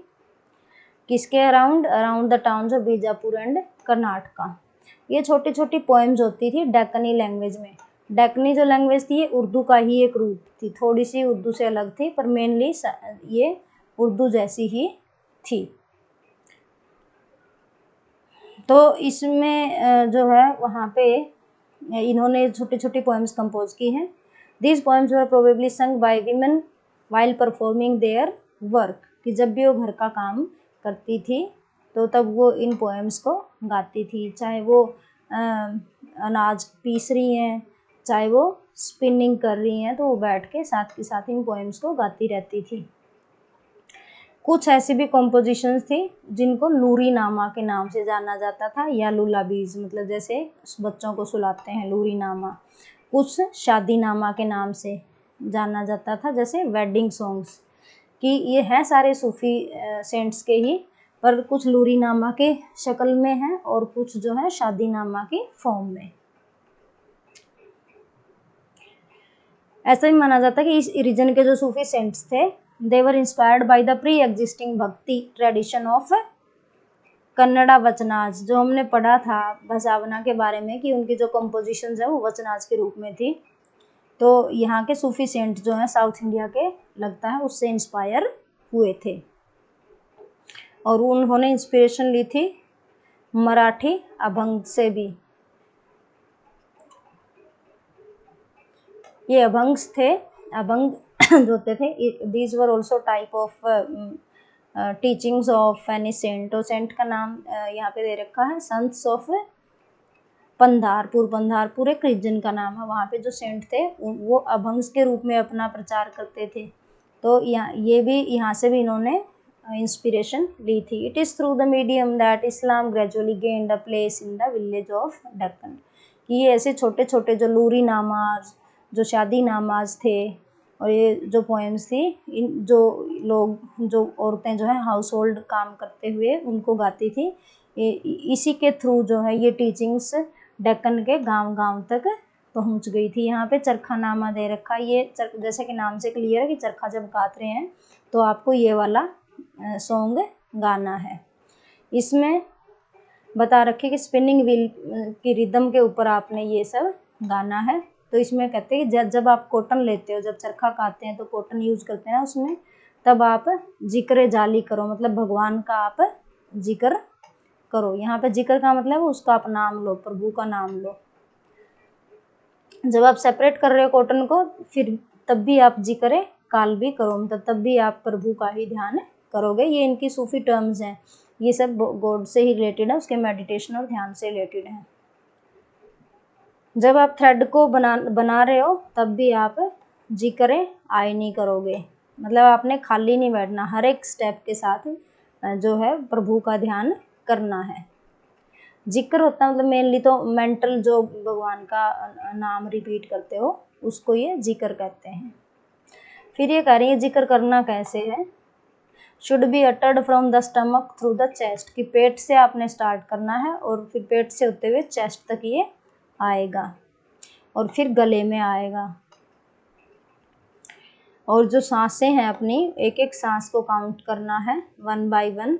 किसके around? Around the towns of Bijapur and Karnataka. ये छोटी छोटी पोएम्स होती थी डेक्कनी लैंग्वेज में। डेक्कनी जो लैंग्वेज थी ये उर्दू का ही एक रूप थी, थोड़ी सी उर्दू से अलग थी पर मेनली ये उर्दू जैसी ही थी। तो इसमें जो है वहाँ पे इन्होंने छोटी छोटी पोएम्स कंपोज की हैं। These poems were probably sung by women while performing their work, कि जब भी वो घर का काम करती थी तो तब वो इन पोएम्स को गाती थी, चाहे वो अनाज पीस रही हैं, चाहे वो स्पिनिंग कर रही हैं, तो वो बैठ के साथ इन पोएम्स को गाती रहती थी। कुछ ऐसी भी कॉम्पोजिशंस थी जिनको लूरी नामा के नाम से जाना जाता था, या लुलाबीज, मतलब जैसे बच्चों को सुलाते हैं लूरी नामा। कुछ शादी नामा के नाम से जाना जाता था, जैसे वेडिंग सॉन्ग्स, कि ये हैं सारे सूफी सेंट्स के ही, पर कुछ लूरी नामा के शक्ल में हैं और कुछ जो है शादी नामा के फॉर्म में। ऐसा भी माना जाता है कि इस रीजन के जो सूफी सेंट्स थे they were inspired by the pre-existing भक्ति tradition of कन्नड़ा वचनाज। जो हमने पढ़ा था बसावना के बारे में कि उनकी जो कंपोजिशंस है वो वचनाज के रूप में थी, तो यहाँ के सूफी सेंट जो हैं साउथ इंडिया के लगता है उससे इंस्पायर हुए थे और उन्होंने इंस्पिरेशन ली थी मराठी अभंग से भी। ये अभंग्स थे, अभंग जो होते थे, these were also type of teachings of any saint. और सेंट का नाम यहाँ पे दे रखा है संत्स ऑफ पंधारपुर। पंधारपुर एक रीजन का नाम है, वहाँ पे जो सेंट थे वो अभंग्स के रूप में अपना प्रचार करते थे। तो ये भी यहाँ से भी इन्होंने इंस्पिरेशन ली थी। It is through the medium that Islam gradually gained a place in the village of Deccan. कि ये ऐसे छोटे छोटे जो लूरी नामाज, जो शादी नामाज थे, और ये जो पोएम्स थी, इन जो लोग, जो औरतें जो है हाउस होल्ड काम करते हुए उनको गाती थी, इसी के थ्रू जो है ये टीचिंग्स डेक्कन के गांव गांव तक पहुंच गई थी। यहाँ पे चरखानामा दे रखा है, ये जैसे कि नाम से क्लियर है कि चरखा जब काट रहे हैं तो आपको ये वाला सॉन्ग गाना है। इसमें बता रखे कि स्पिनिंग व्हील की रिदम के ऊपर आपने ये सब गाना है। तो इसमें कहते हैं कि जब आप कॉटन लेते हो, जब चरखा काटते हैं तो कॉटन यूज करते हैं ना उसमें, तब आप जिक्र जाली करो, मतलब भगवान का आप जिक्र करो। यहाँ पे जिक्र का मतलब उसका आप नाम लो, प्रभु का नाम लो। जब आप सेपरेट कर रहे हो कॉटन को, फिर तब भी आप जिक्र काल भी करो, मतलब तब भी आप प्रभु का ही ध्यान करोगे। ये इनकी सूफी टर्म्स हैं, ये सब गॉड से ही रिलेटेड है, उसके मेडिटेशन और ध्यान से रिलेटेड है। जब आप थ्रेड को बना रहे हो तब भी आप जिक्र आय नहीं करोगे, मतलब आपने खाली नहीं बैठना, हर एक स्टेप के साथ जो है प्रभु का ध्यान करना है। जिक्र होता है मतलब मेनली तो मेंटल, जो भगवान का नाम रिपीट करते हो उसको ये जिक्र कहते हैं। फिर ये कह रही है जिक्र करना कैसे है। Should be uttered from the stomach through the chest, कि पेट से आपने स्टार्ट करना है और फिर पेट से होते हुए चेस्ट तक ये आएगा और फिर गले में आएगा। और जो सांसें हैं अपनी, एक एक सांस को काउंट करना है 1 by 1,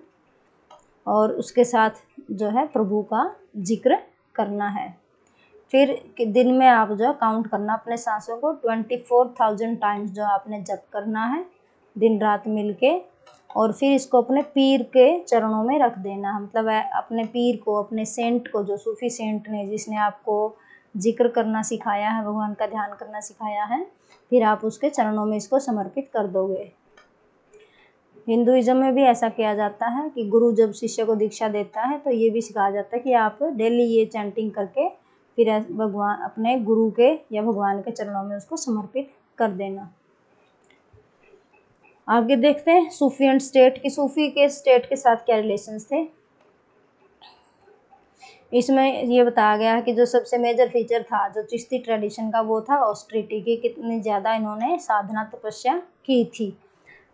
और उसके साथ जो है प्रभु का जिक्र करना है। फिर दिन में आप जो काउंट करना अपने सांसों को 24,000 टाइम्स जो आपने जप करना है दिन रात मिलके, और फिर इसको अपने पीर के चरणों में रख देना, मतलब अपने पीर को, अपने सेंट को, जो सूफी सेंट ने जिसने आपको जिक्र करना सिखाया है, भगवान का ध्यान करना सिखाया है, फिर आप उसके चरणों में इसको समर्पित कर दोगे। हिंदुइज्म में भी ऐसा किया जाता है कि गुरु जब शिष्य को दीक्षा देता है तो ये भी सिखाया जाता है कि आप डेली ये चैंटिंग करके फिर भगवान, अपने गुरु के या भगवान के चरणों में उसको समर्पित कर देना। आगे देखते हैं सूफी एंड स्टेट की, सूफी के स्टेट के साथ क्या रिलेशंस थे। इसमें ये बताया गया है कि जो सबसे मेजर फीचर था जो चिश्ती ट्रेडिशन का, वो था ऑस्टेरिटी की, कितनी ज़्यादा इन्होंने साधना तपस्या की थी।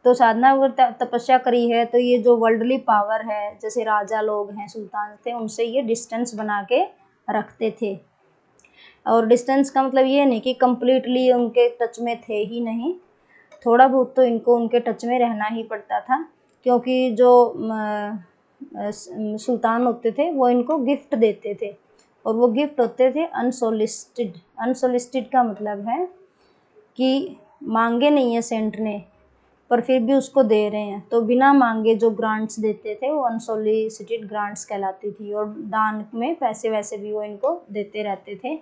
तो साधना अगर तपस्या करी है तो ये जो वर्ल्डली पावर है, जैसे राजा लोग हैं, सुल्तान थे, उनसे ये डिस्टेंस बना के रखते थे। और डिस्टेंस का मतलब ये नहीं कि कंप्लीटली उनके टच में थे ही नहीं, थोड़ा बहुत तो इनको उनके टच में रहना ही पड़ता था, क्योंकि जो सुल्तान होते थे वो इनको गिफ्ट देते थे, और वो गिफ्ट होते थे अनसोलिसिटेड। अनसोलिसिटेड का मतलब है कि मांगे नहीं है सेंट ने, पर फिर भी उसको दे रहे हैं, तो बिना मांगे जो ग्रांट्स देते थे वो अनसोलिसिटेड ग्रांट्स कहलाती थी। और दान में पैसे वैसे भी वो इनको देते रहते थे,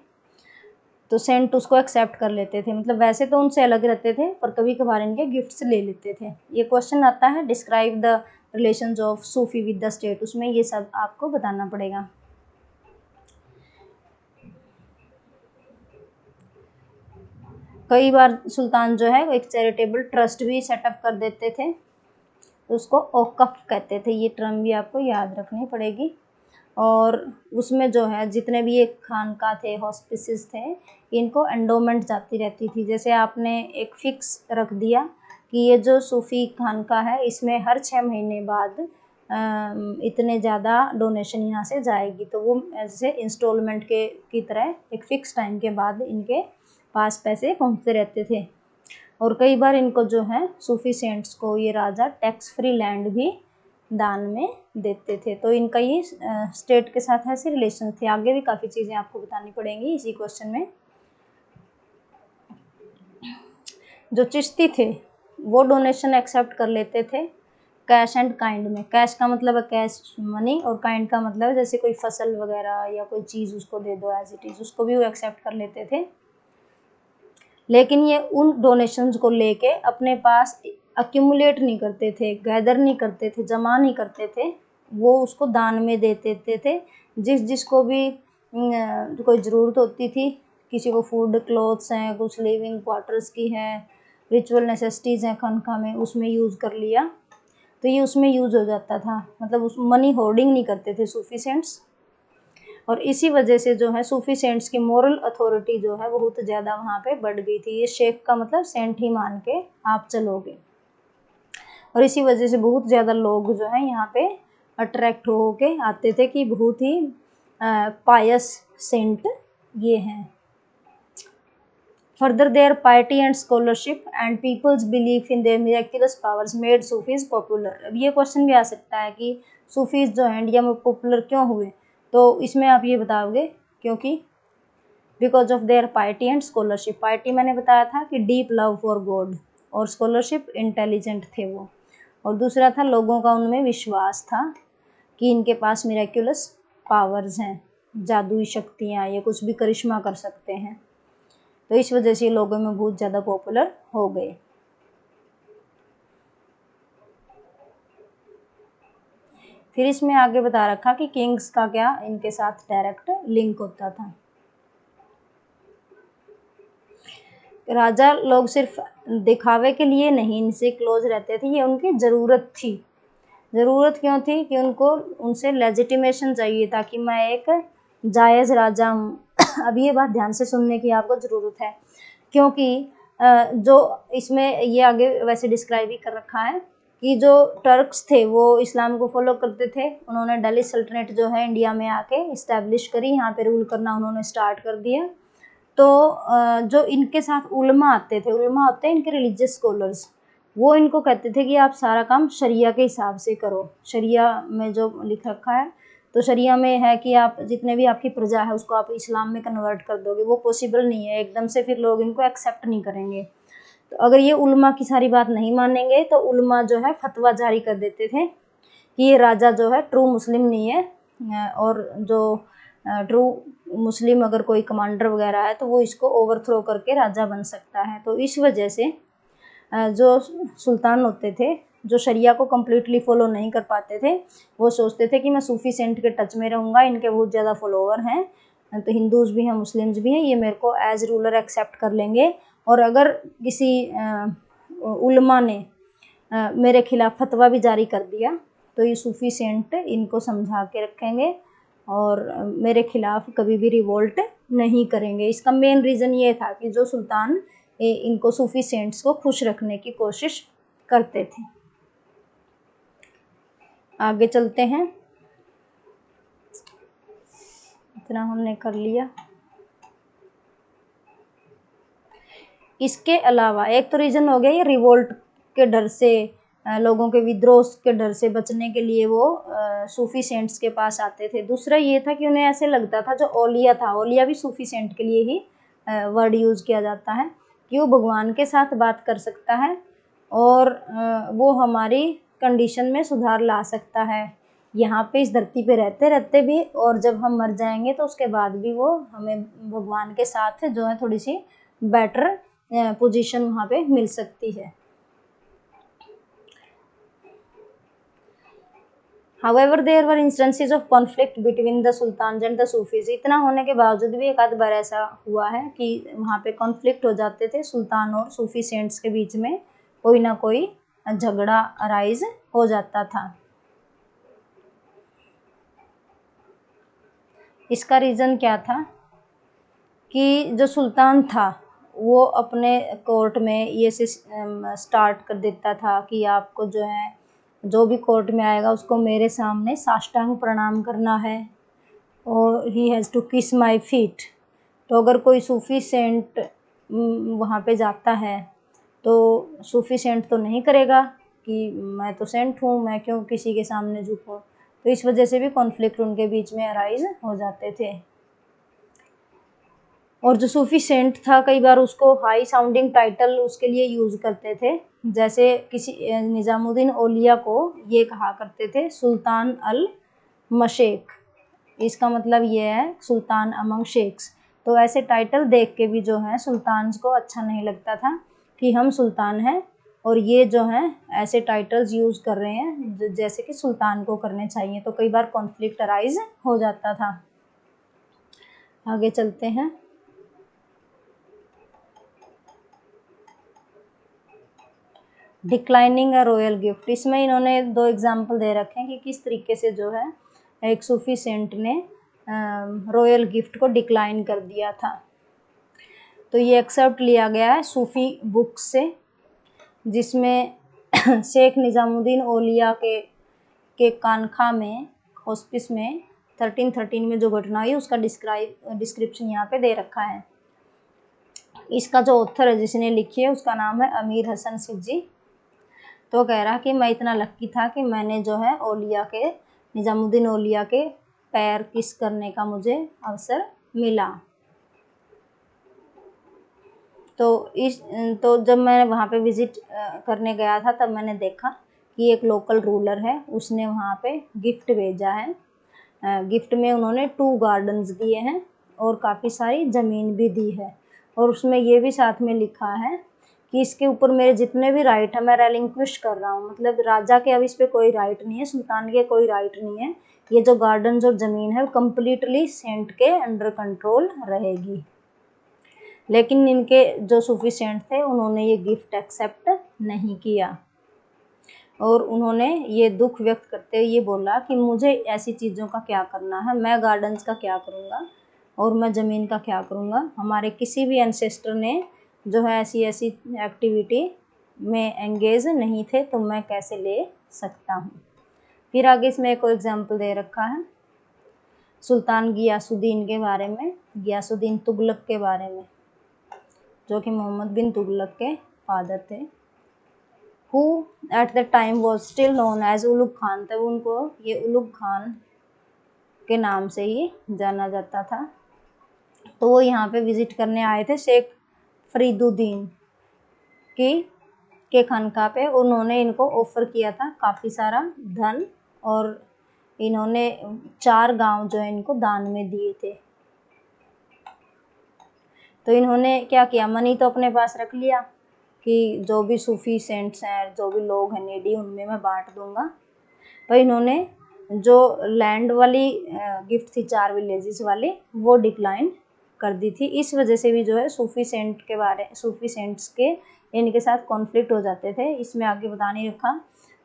तो सेंट उसको एक्सेप्ट कर लेते थे, मतलब वैसे तो उनसे अलग रहते थे पर कभी कभार इनके गिफ्ट्स ले लेते थे। ये क्वेश्चन आता है describe the relations of Sufi with the state, उसमें ये सब आपको बताना पड़ेगा। कई बार सुल्तान जो है एक चैरिटेबल ट्रस्ट भी सेटअप कर देते थे, उसको औकफ कहते थे, ये टर्म भी आपको याद रखनी पड़ेगी। और उसमें जो है जितने भी एक खानका थे, हॉस्पिसेस थे, इनको एंडोमेंट जाती रहती थी। जैसे आपने एक फिक्स रख दिया कि ये जो सूफी खानका है इसमें हर 6 महीने बाद इतने ज़्यादा डोनेशन यहाँ से जाएगी, तो वो ऐसे इंस्टॉलमेंट के की तरह एक फ़िक्स टाइम के बाद इनके पास पैसे पहुँचते रहते थे। और कई बार इनको जो है सूफी सेंट्स को ये राजा टैक्स फ्री लैंड भी दान में देते थे। तो इनका ये स्टेट के साथ ऐसे रिलेशन थे। आगे भी काफ़ी चीज़ें आपको बतानी पड़ेंगी इसी क्वेश्चन में। जो चिश्ती थे वो डोनेशन एक्सेप्ट कर लेते थे कैश एंड काइंड में। कैश का मतलब है कैश मनी, और काइंड का मतलब है जैसे कोई फसल वगैरह या कोई चीज़ उसको दे दो एज इट इज़, उसको भी वो एक्सेप्ट कर लेते थे। लेकिन ये उन डोनेशंस को लेके अपने पास अक्यूमुलेट नहीं करते थे, गैदर नहीं करते थे, जमा नहीं करते थे, वो उसको दान में दे देते थे। जिसको भी कोई ज़रूरत होती थी, किसी को फूड, क्लोथ्स हैं, कुछ लिविंग क्वार्टर्स की है, रिचुअल नेसेसिटीज़ हैं खानका में, उसमें यूज़ कर लिया, तो ये उसमें यूज़ हो जाता था। मतलब उस मनी होर्डिंग नहीं करते थे सूफी सेंट्स। और इसी वजह से जो है सूफी सेंट्स की मोरल अथॉरिटी जो है बहुत ज़्यादा वहाँ पे बढ़ गई थी। ये शेख का मतलब सेंट ही मान के आप चलोगे। और इसी वजह से बहुत ज़्यादा लोग जो है यहाँ पे अट्रैक्ट हो के आते थे कि बहुत ही पायस सेंट ये हैं। Further their piety and scholarship and people's belief in their miraculous powers made Sufis popular. अब ये क्वेश्चन भी आ सकता है कि सूफीज जो है इंडिया में पॉपुलर क्यों हुए, तो इसमें आप ये बताओगे क्योंकि because of their piety and scholarship. Piety मैंने बताया था कि डीप लव फॉर गॉड, और स्कॉलरशिप इंटेलिजेंट थे वो, और दूसरा था लोगों का उनमें विश्वास था कि इनके पास मिरेक्युलस पावर्स हैं, जादुई शक्तियाँ, ये कुछ भी करिश्मा कर सकते हैं। तो इस वजह से लोगों में बहुत ज़्यादा पॉपुलर हो गए। फिर इसमें आगे बता रखा कि किंग्स का क्या इनके साथ डायरेक्ट लिंक होता था। राजा लोग सिर्फ दिखावे के लिए नहीं इनसे क्लोज रहते थे, ये उनकी ज़रूरत थी। ज़रूरत क्यों थी कि उनको उनसे लेजिटिमेशन चाहिए था कि मैं एक जायज़ राजा हूँ। अब ये बात ध्यान से सुनने की आपको ज़रूरत है, क्योंकि जो इसमें ये आगे वैसे डिस्क्राइब ही कर रखा है कि जो टर्क्स थे वो इस्लाम को फॉलो करते थे। उन्होंने दिल्ली सल्तनत जो है इंडिया में आके इस्टेब्लिश करी, यहाँ पे रूल करना उन्होंने स्टार्ट कर दिया। तो जो इनके साथ उलमा आते थे, उलमा होते हैं इनके रिलीजियस स्कॉलर्स, वो इनको कहते थे कि आप सारा काम शरिया के हिसाब से करो। शरिया में जो लिख रखा है, तो शरिया में है कि आप जितने भी आपकी प्रजा है उसको आप इस्लाम में कन्वर्ट कर दोगे, वो पॉसिबल नहीं है एकदम से, फिर लोग इनको एक्सेप्ट नहीं करेंगे। तो अगर ये उलमा की सारी बात नहीं मानेंगे तो उलमा जो है फतवा जारी कर देते थे कि ये राजा जो है ट्रू मुस्लिम नहीं है, और जो ट्रू मुस्लिम अगर कोई कमांडर वगैरह है तो वो इसको ओवरथ्रो करके राजा बन सकता है। तो इस वजह से जो सुल्तान होते थे जो शरिया को कम्प्लीटली फॉलो नहीं कर पाते थे, वो सोचते थे कि मैं सूफी सेंट के टच में रहूँगा, इनके बहुत ज़्यादा फॉलोवर हैं, तो हिंदूज़ भी हैं मुस्लिम्स भी हैं, ये मेरे को एज रूलर एक्सेप्ट कर लेंगे। और अगर किसी उलमा ने मेरे खिलाफ फतवा भी जारी कर दिया तो ये सूफी सेंट इनको समझा के रखेंगे और मेरे खिलाफ कभी भी रिवोल्ट नहीं करेंगे। इसका मेन रीज़न ये था कि जो सुल्तान इनको सूफी सेंट्स को खुश रखने की कोशिश करते थे। आगे चलते हैं, इतना हमने कर लिया। इसके अलावा एक तो रीज़न हो गया ये रिवोल्ट के डर से, लोगों के विद्रोह के डर से बचने के लिए वो सूफी सेंट्स के पास आते थे। दूसरा ये था कि उन्हें ऐसे लगता था जो औलिया था, औलिया भी सूफी सेंट के लिए ही वर्ड यूज़ किया जाता है कि वो भगवान के साथ बात कर सकता है और वो हमारी कंडीशन में सुधार ला सकता है यहाँ पे इस धरती पे रहते रहते भी, और जब हम मर जाएंगे तो उसके बाद भी वो हमें भगवान के साथ जो है थोड़ी सी बेटर पोजीशन वहाँ पे मिल सकती है। However, there were instances of conflict between the sultans and the Sufis। इतना होने के बावजूद भी एक आध बार ऐसा हुआ है कि वहाँ पे कॉन्फ्लिक्ट हो जाते थे सुल्तान और सूफी सेंट्स के बीच में, कोई ना कोई झगड़ा अराइज हो जाता था। इसका रीज़न क्या था कि जो सुल्तान था वो अपने कोर्ट में ये से स्टार्ट कर देता था कि आपको जो है जो भी कोर्ट में आएगा उसको मेरे सामने साष्टांग प्रणाम करना है और ही हैज़ टू किस माई फीट। तो अगर कोई सूफी सेंट वहाँ पे जाता है तो सूफी सेंट तो नहीं करेगा कि मैं तो सेंट हूँ, मैं क्यों किसी के सामने झुकूँ। तो इस वजह से भी कॉन्फ्लिक्ट उनके बीच में अराइज हो जाते थे। और जो सूफी सेंट था कई बार उसको हाई साउंडिंग टाइटल उसके लिए यूज़ करते थे, जैसे किसी निज़ामुद्दीन औलिया को ये कहा करते थे सुल्तान अल मशेक। इसका मतलब ये है सुल्तान अमंग शेख्स। तो ऐसे टाइटल देख के भी जो है सुल्तान को अच्छा नहीं लगता था कि हम सुल्तान हैं और ये जो हैं ऐसे टाइटल्स यूज़ कर रहे हैं जैसे कि सुल्तान को करने चाहिए। तो कई बार कॉन्फ्लिक्ट अराइज हो जाता था। आगे चलते हैं। डिक्लाइनिंग अ रॉयल गिफ्ट, इसमें इन्होंने दो एग्जाम्पल दे रखे हैं कि किस तरीके से जो है एक सूफी सेंट ने रॉयल गिफ्ट को डिक्लाइन कर दिया था। तो ये एक्सेप्ट लिया गया है सूफी बुक से, जिसमें शेख निज़ामुद्दीन औलिया के कानखा में हॉस्पिस में 1313 में जो घटना हुई उसका डिस्क्रिप्शन यहाँ पे दे रखा है। इसका जो ऑथर है जिसने लिखी है उसका नाम है अमीर हसन सिज्जी। तो कह रहा कि मैं इतना लक्की था कि मैंने जो है औलिया के, निज़ामुद्दीन औलिया के पैर किस करने का मुझे अवसर मिला। तो जब मैं वहाँ पे विज़िट करने गया था तब मैंने देखा कि एक लोकल रूलर है, उसने वहाँ पे गिफ्ट भेजा है। गिफ्ट में उन्होंने 2 गार्डन्स दिए हैं और काफ़ी सारी ज़मीन भी दी है, और उसमें ये भी साथ में लिखा है कि इसके ऊपर मेरे जितने भी राइट है मैं रेलिंक्विश कर रहा हूँ। मतलब राजा के अब इस पर कोई राइट नहीं है, सुल्तान के कोई राइट नहीं है। ये जो गार्डन्स और ज़मीन है वो कम्प्लीटली सेंट के अंडर कंट्रोल रहेगी। लेकिन इनके जो सूफी सेंट थे उन्होंने ये गिफ्ट एक्सेप्ट नहीं किया, और उन्होंने ये दुख व्यक्त करते हुए ये बोला कि मुझे ऐसी चीज़ों का क्या करना है, मैं गार्डन्स का क्या करूँगा और मैं ज़मीन का क्या करूँगा। हमारे किसी भी एंसेस्टर ने जो है ऐसी एक्टिविटी में एंगेज नहीं थे, तो मैं कैसे ले सकता हूँ। फिर आगे इसमें एक और एग्जाम्पल दे रखा है सुल्तान गियासुद्दीन के बारे में, गियासुद्दीन तुगलक के बारे में, जो कि मोहम्मद बिन तुगलक के फादर थे, who at that time was still known as Ulugh Khan. तब उनको ये उलुग खान के नाम से ही जाना जाता था। तो वो यहाँ पे विजिट करने आए थे शेख फरीदुद्दीन के खानका पे। उन्होंने इनको ऑफर किया था काफ़ी सारा धन, और इन्होंने 4 गांव जो है इनको दान में दिए थे। तो इन्होंने क्या किया, मनी तो अपने पास रख लिया कि जो भी सूफी सेंट्स हैं, जो भी लोग हैं नीडी, उनमें मैं बांट दूंगा। पर इन्होंने जो लैंड वाली गिफ्ट थी 4 विलेजेस वाली, वो डिक्लाइन कर दी थी। इस वजह से भी जो है सूफी सेंट्स के इनके साथ कॉन्फ्लिक्ट हो जाते थे। इसमें आगे बता नहीं रखा।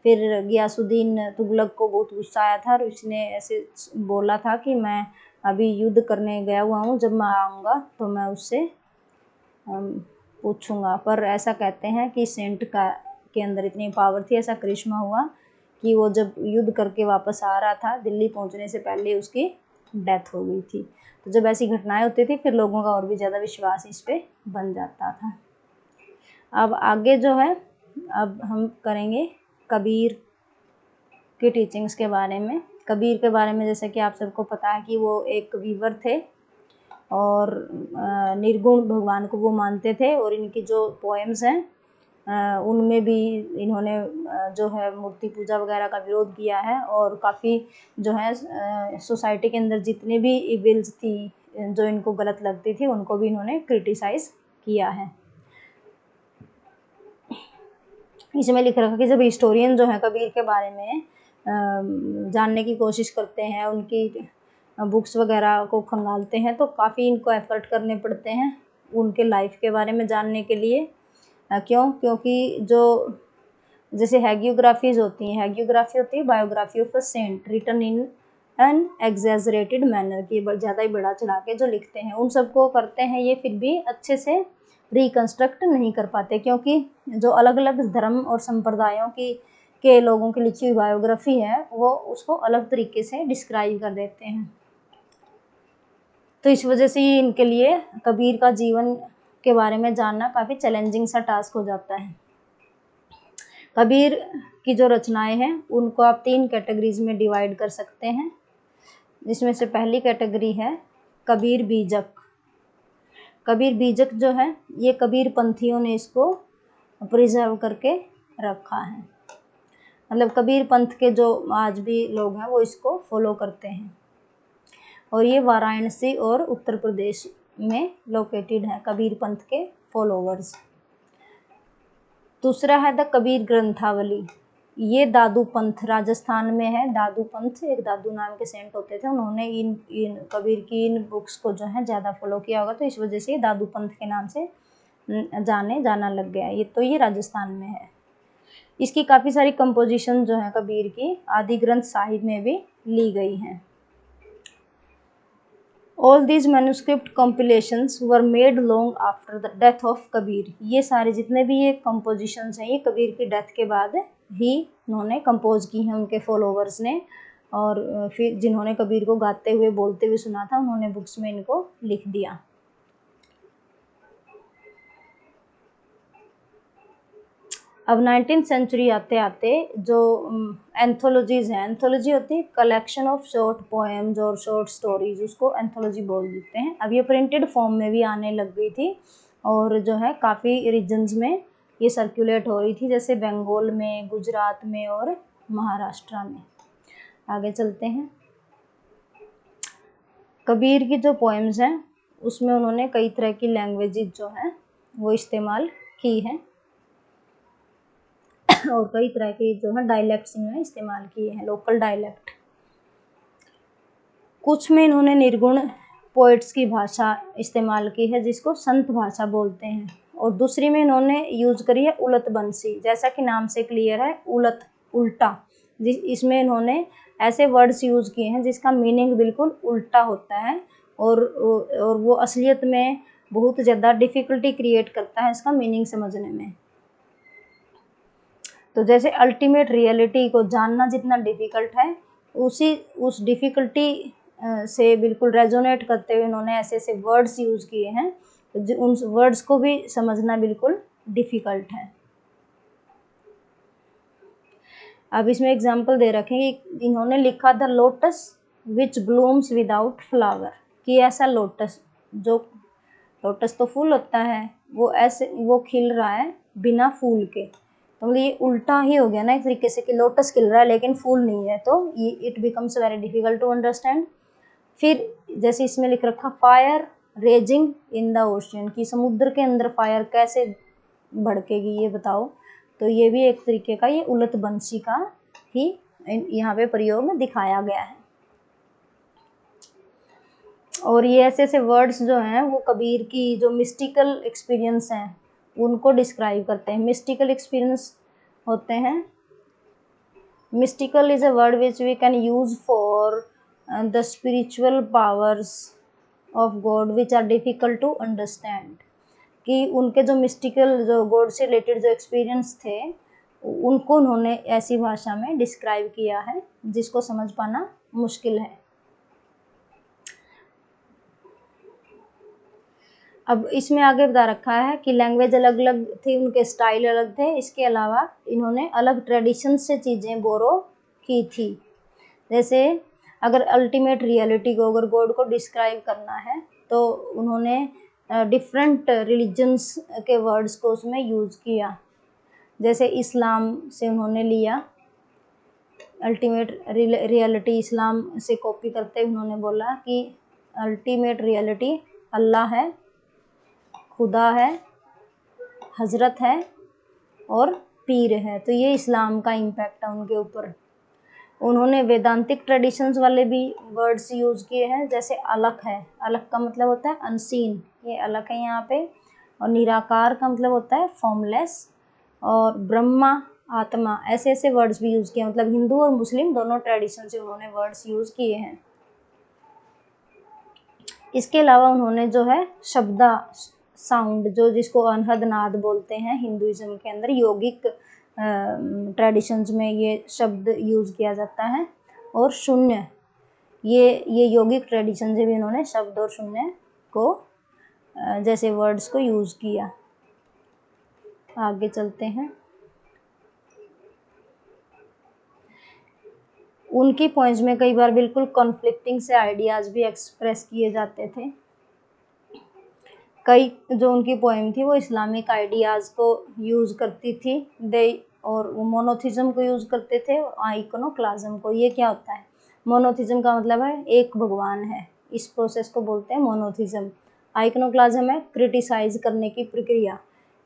फिर गियासुद्दीन तुगलक को बहुत गुस्सा आया था और इसने ऐसे बोला था कि मैं अभी युद्ध करने गया हुआ हूँ, जब मैं आऊँगा तो मैं उससे पूछूंगा। पर ऐसा कहते हैं कि सेंट के अंदर इतनी पावर थी, ऐसा करिश्मा हुआ कि वो जब युद्ध करके वापस आ रहा था, दिल्ली पहुंचने से पहले उसकी डेथ हो गई थी। तो जब ऐसी घटनाएं होती थी फिर लोगों का और भी ज़्यादा विश्वास इस पे बन जाता था। अब आगे जो है, अब हम करेंगे कबीर की टीचिंग्स के बारे में। कबीर के बारे में जैसे कि आप सबको पता है कि वो एक वीवर थे और निर्गुण भगवान को वो मानते थे, और इनकी जो पोएम्स हैं उनमें भी इन्होंने जो है मूर्ति पूजा वगैरह का विरोध किया है, और काफ़ी जो है सोसाइटी के अंदर जितने भी इविल्स थी जो इनको गलत लगती थी उनको भी इन्होंने क्रिटिसाइज़ किया है। इसमें लिख रखा कि जब हिस्टोरियन जो है कबीर के बारे में जानने की कोशिश करते हैं, उनकी बुक्स वगैरह को खंगालते हैं, तो काफ़ी इनको एफर्ट करने पड़ते हैं उनके लाइफ के बारे में जानने के लिए। क्योंकि जो जैसे हैगियोग्राफीज होती हैं, हैगियोग्राफी होती है biography of a saint written in an exaggerated manner, की ज़्यादा ही बड़ा चढ़ा के जो लिखते हैं उन सबको करते हैं ये, फिर भी अच्छे से रिकंस्ट्रक्ट नहीं कर पाते, क्योंकि जो अलग अलग धर्म और संप्रदायों के लोगों की लिखी हुई बायोग्राफी है वो उसको अलग तरीके से डिस्क्राइब कर देते हैं। तो इस वजह से ही इनके लिए कबीर का जीवन के बारे में जानना काफ़ी चैलेंजिंग सा टास्क हो जाता है। कबीर की जो रचनाएं हैं उनको आप 3 कैटेगरीज में डिवाइड कर सकते हैं। जिसमें से पहली कैटेगरी है कबीर बीजक। कबीर बीजक जो है ये कबीर पंथियों ने इसको प्रिजर्व करके रखा है। मतलब कबीर पंथ के जो आज भी लोग हैं वो इसको फॉलो करते हैं, और ये वाराणसी और उत्तर प्रदेश में लोकेटेड है कबीर पंथ के फॉलोवर्स। दूसरा है द कबीर ग्रंथावली। ये दादू पंथ राजस्थान में है। दादू पंथ एक दादू नाम के सेंट होते थे, उन्होंने इन कबीर की इन बुक्स को जो है ज़्यादा फॉलो किया होगा, तो इस वजह से ये दादू पंथ के नाम से जाना लग गया। ये राजस्थान में है। इसकी काफ़ी सारी कंपोजिशन जो है कबीर की आदि ग्रंथ साहिब में भी ली गई हैं। All these manuscript compilations were made long after the death of Kabir. ये सारे जितने भी ये कंपोजिशंस हैं ये कबीर की डेथ के बाद ही उन्होंने कंपोज की हैं उनके फॉलोवर्स ने, और फिर जिन्होंने कबीर को गाते हुए बोलते हुए सुना था उन्होंने बुक्स में इनको लिख दिया। अब 19th सेंचुरी आते आते जो एंथोलॉजीज हैं, एंथोलॉजी होती है कलेक्शन ऑफ शॉर्ट पोएम्स और शॉर्ट स्टोरीज, उसको एंथोलॉजी बोल देते हैं। अब ये प्रिंटेड फॉर्म में भी आने लग गई थी और जो है काफ़ी रीजन्स में ये सर्कुलेट हो रही थी, जैसे बंगाल में, गुजरात में और महाराष्ट्र में। आगे चलते हैं। कबीर की जो पोएम्स हैं उसमें उन्होंने कई तरह की लैंग्वेजेस जो हैं वो इस्तेमाल की हैं और कई तरह के जो है डायलेक्ट्स इन्होंने इस्तेमाल किए हैं, लोकल डायलेक्ट। कुछ में इन्होंने निर्गुण पोइट्स की भाषा इस्तेमाल की है जिसको संत भाषा बोलते हैं, और दूसरी में इन्होंने यूज करी है उलट बंसी, जैसा कि नाम से क्लियर है उलट उल्टा। इसमें इन्होंने ऐसे वर्ड्स यूज किए हैं जिसका मीनिंग बिल्कुल उल्टा होता है और वो असलियत में बहुत ज़्यादा डिफ़िकल्टी क्रिएट करता है इसका मीनिंग समझने में। तो जैसे अल्टीमेट रियलिटी को जानना जितना डिफ़िकल्ट है, उस डिफ़िकल्टी से बिल्कुल रेजोनेट करते हुए उन्होंने ऐसे ऐसे वर्ड्स यूज़ किए हैं उन वर्ड्स को भी समझना बिल्कुल डिफ़िकल्ट है। अब इसमें एग्जाम्पल दे रखे हैं, इन्होंने लिखा the lotus which blooms without flower, कि ऐसा लोटस, जो लोटस तो फूल होता है, वो खिल रहा है बिना फूल के। तो मतलब ये उल्टा ही हो गया ना एक तरीके से, कि लोटस खिल रहा है लेकिन फूल नहीं है, तो ये it becomes very difficult to understand. फिर जैसे इसमें लिख रखा fire raging in the ocean, कि समुद्र के अंदर फायर कैसे भड़केगी ये बताओ। तो ये भी एक तरीके का ये उलट बंसी का ही यहाँ पे प्रयोग दिखाया गया है। और ये ऐसे ऐसे वर्ड्स जो हैं वो कबीर की जो मिस्टिकल एक्सपीरियंस हैं उनको डिस्क्राइब करते हैं। मिस्टिकल एक्सपीरियंस होते हैं, mystical is a word which we can use for the spiritual powers of God which are difficult to understand, कि उनके जो मिस्टिकल जो गॉड से रिलेटेड जो एक्सपीरियंस थे उनको उन्होंने ऐसी भाषा में डिस्क्राइब किया है जिसको समझ पाना मुश्किल है। अब इसमें आगे बता रखा है कि लैंग्वेज अलग अलग थी, उनके स्टाइल अलग थे, इसके अलावा इन्होंने अलग ट्रेडिशन से चीज़ें बोरो की थी। जैसे अगर अल्टीमेट रियलिटी को, अगर गॉड को डिस्क्राइब करना है तो उन्होंने डिफरेंट रिलीजन्स के वर्ड्स को उसमें यूज़ किया। जैसे इस्लाम से उन्होंने लिया, अल्टीमेट रियलिटी इस्लाम से कॉपी करते उन्होंने बोला कि अल्टीमेट रियलिटी अल्लाह है, खुदा है, हजरत है और पीर है। तो ये इस्लाम का इम्पैक्ट है उनके ऊपर। उन्होंने वेदांतिक ट्रेडिशंस वाले भी वर्ड्स यूज़ किए हैं, जैसे अलख है, अलख का मतलब होता है अनसीन, ये अलख है यहाँ पे। और निराकार का मतलब होता है फॉर्मलेस, और ब्रह्मा, आत्मा, ऐसे ऐसे वर्ड्स भी यूज़ किए। मतलब हिंदू और मुस्लिम दोनों ट्रेडिशन से उन्होंने वर्ड्स यूज़ किए हैं। इसके अलावा उन्होंने जो है शब्दा साउंड, जो जिसको अनहद नाद बोलते हैं हिंदुइज्म के अंदर, योगिक ट्रेडिशंस में ये शब्द यूज़ किया जाता है। और शून्य, ये योगिक ट्रेडिशन से भी इन्होंने शब्द और शून्य को जैसे वर्ड्स को यूज़ किया। आगे चलते हैं। उनकी पॉइंट्स में कई बार बिल्कुल कॉन्फ्लिक्टिंग से आइडियाज़ भी एक्सप्रेस किए जाते थे। कई जो उनकी पोएम थी वो इस्लामिक आइडियाज़ को यूज़ करती थी, और वो मोनोथिज्म को यूज़ करते थे और आइकोनोक्लाज्म को। ये क्या होता है? मोनोथिज्म का मतलब है एक भगवान है, इस प्रोसेस को बोलते हैं मोनोथिज्म। आइकोनोक्लाज्म है क्रिटिसाइज करने की प्रक्रिया,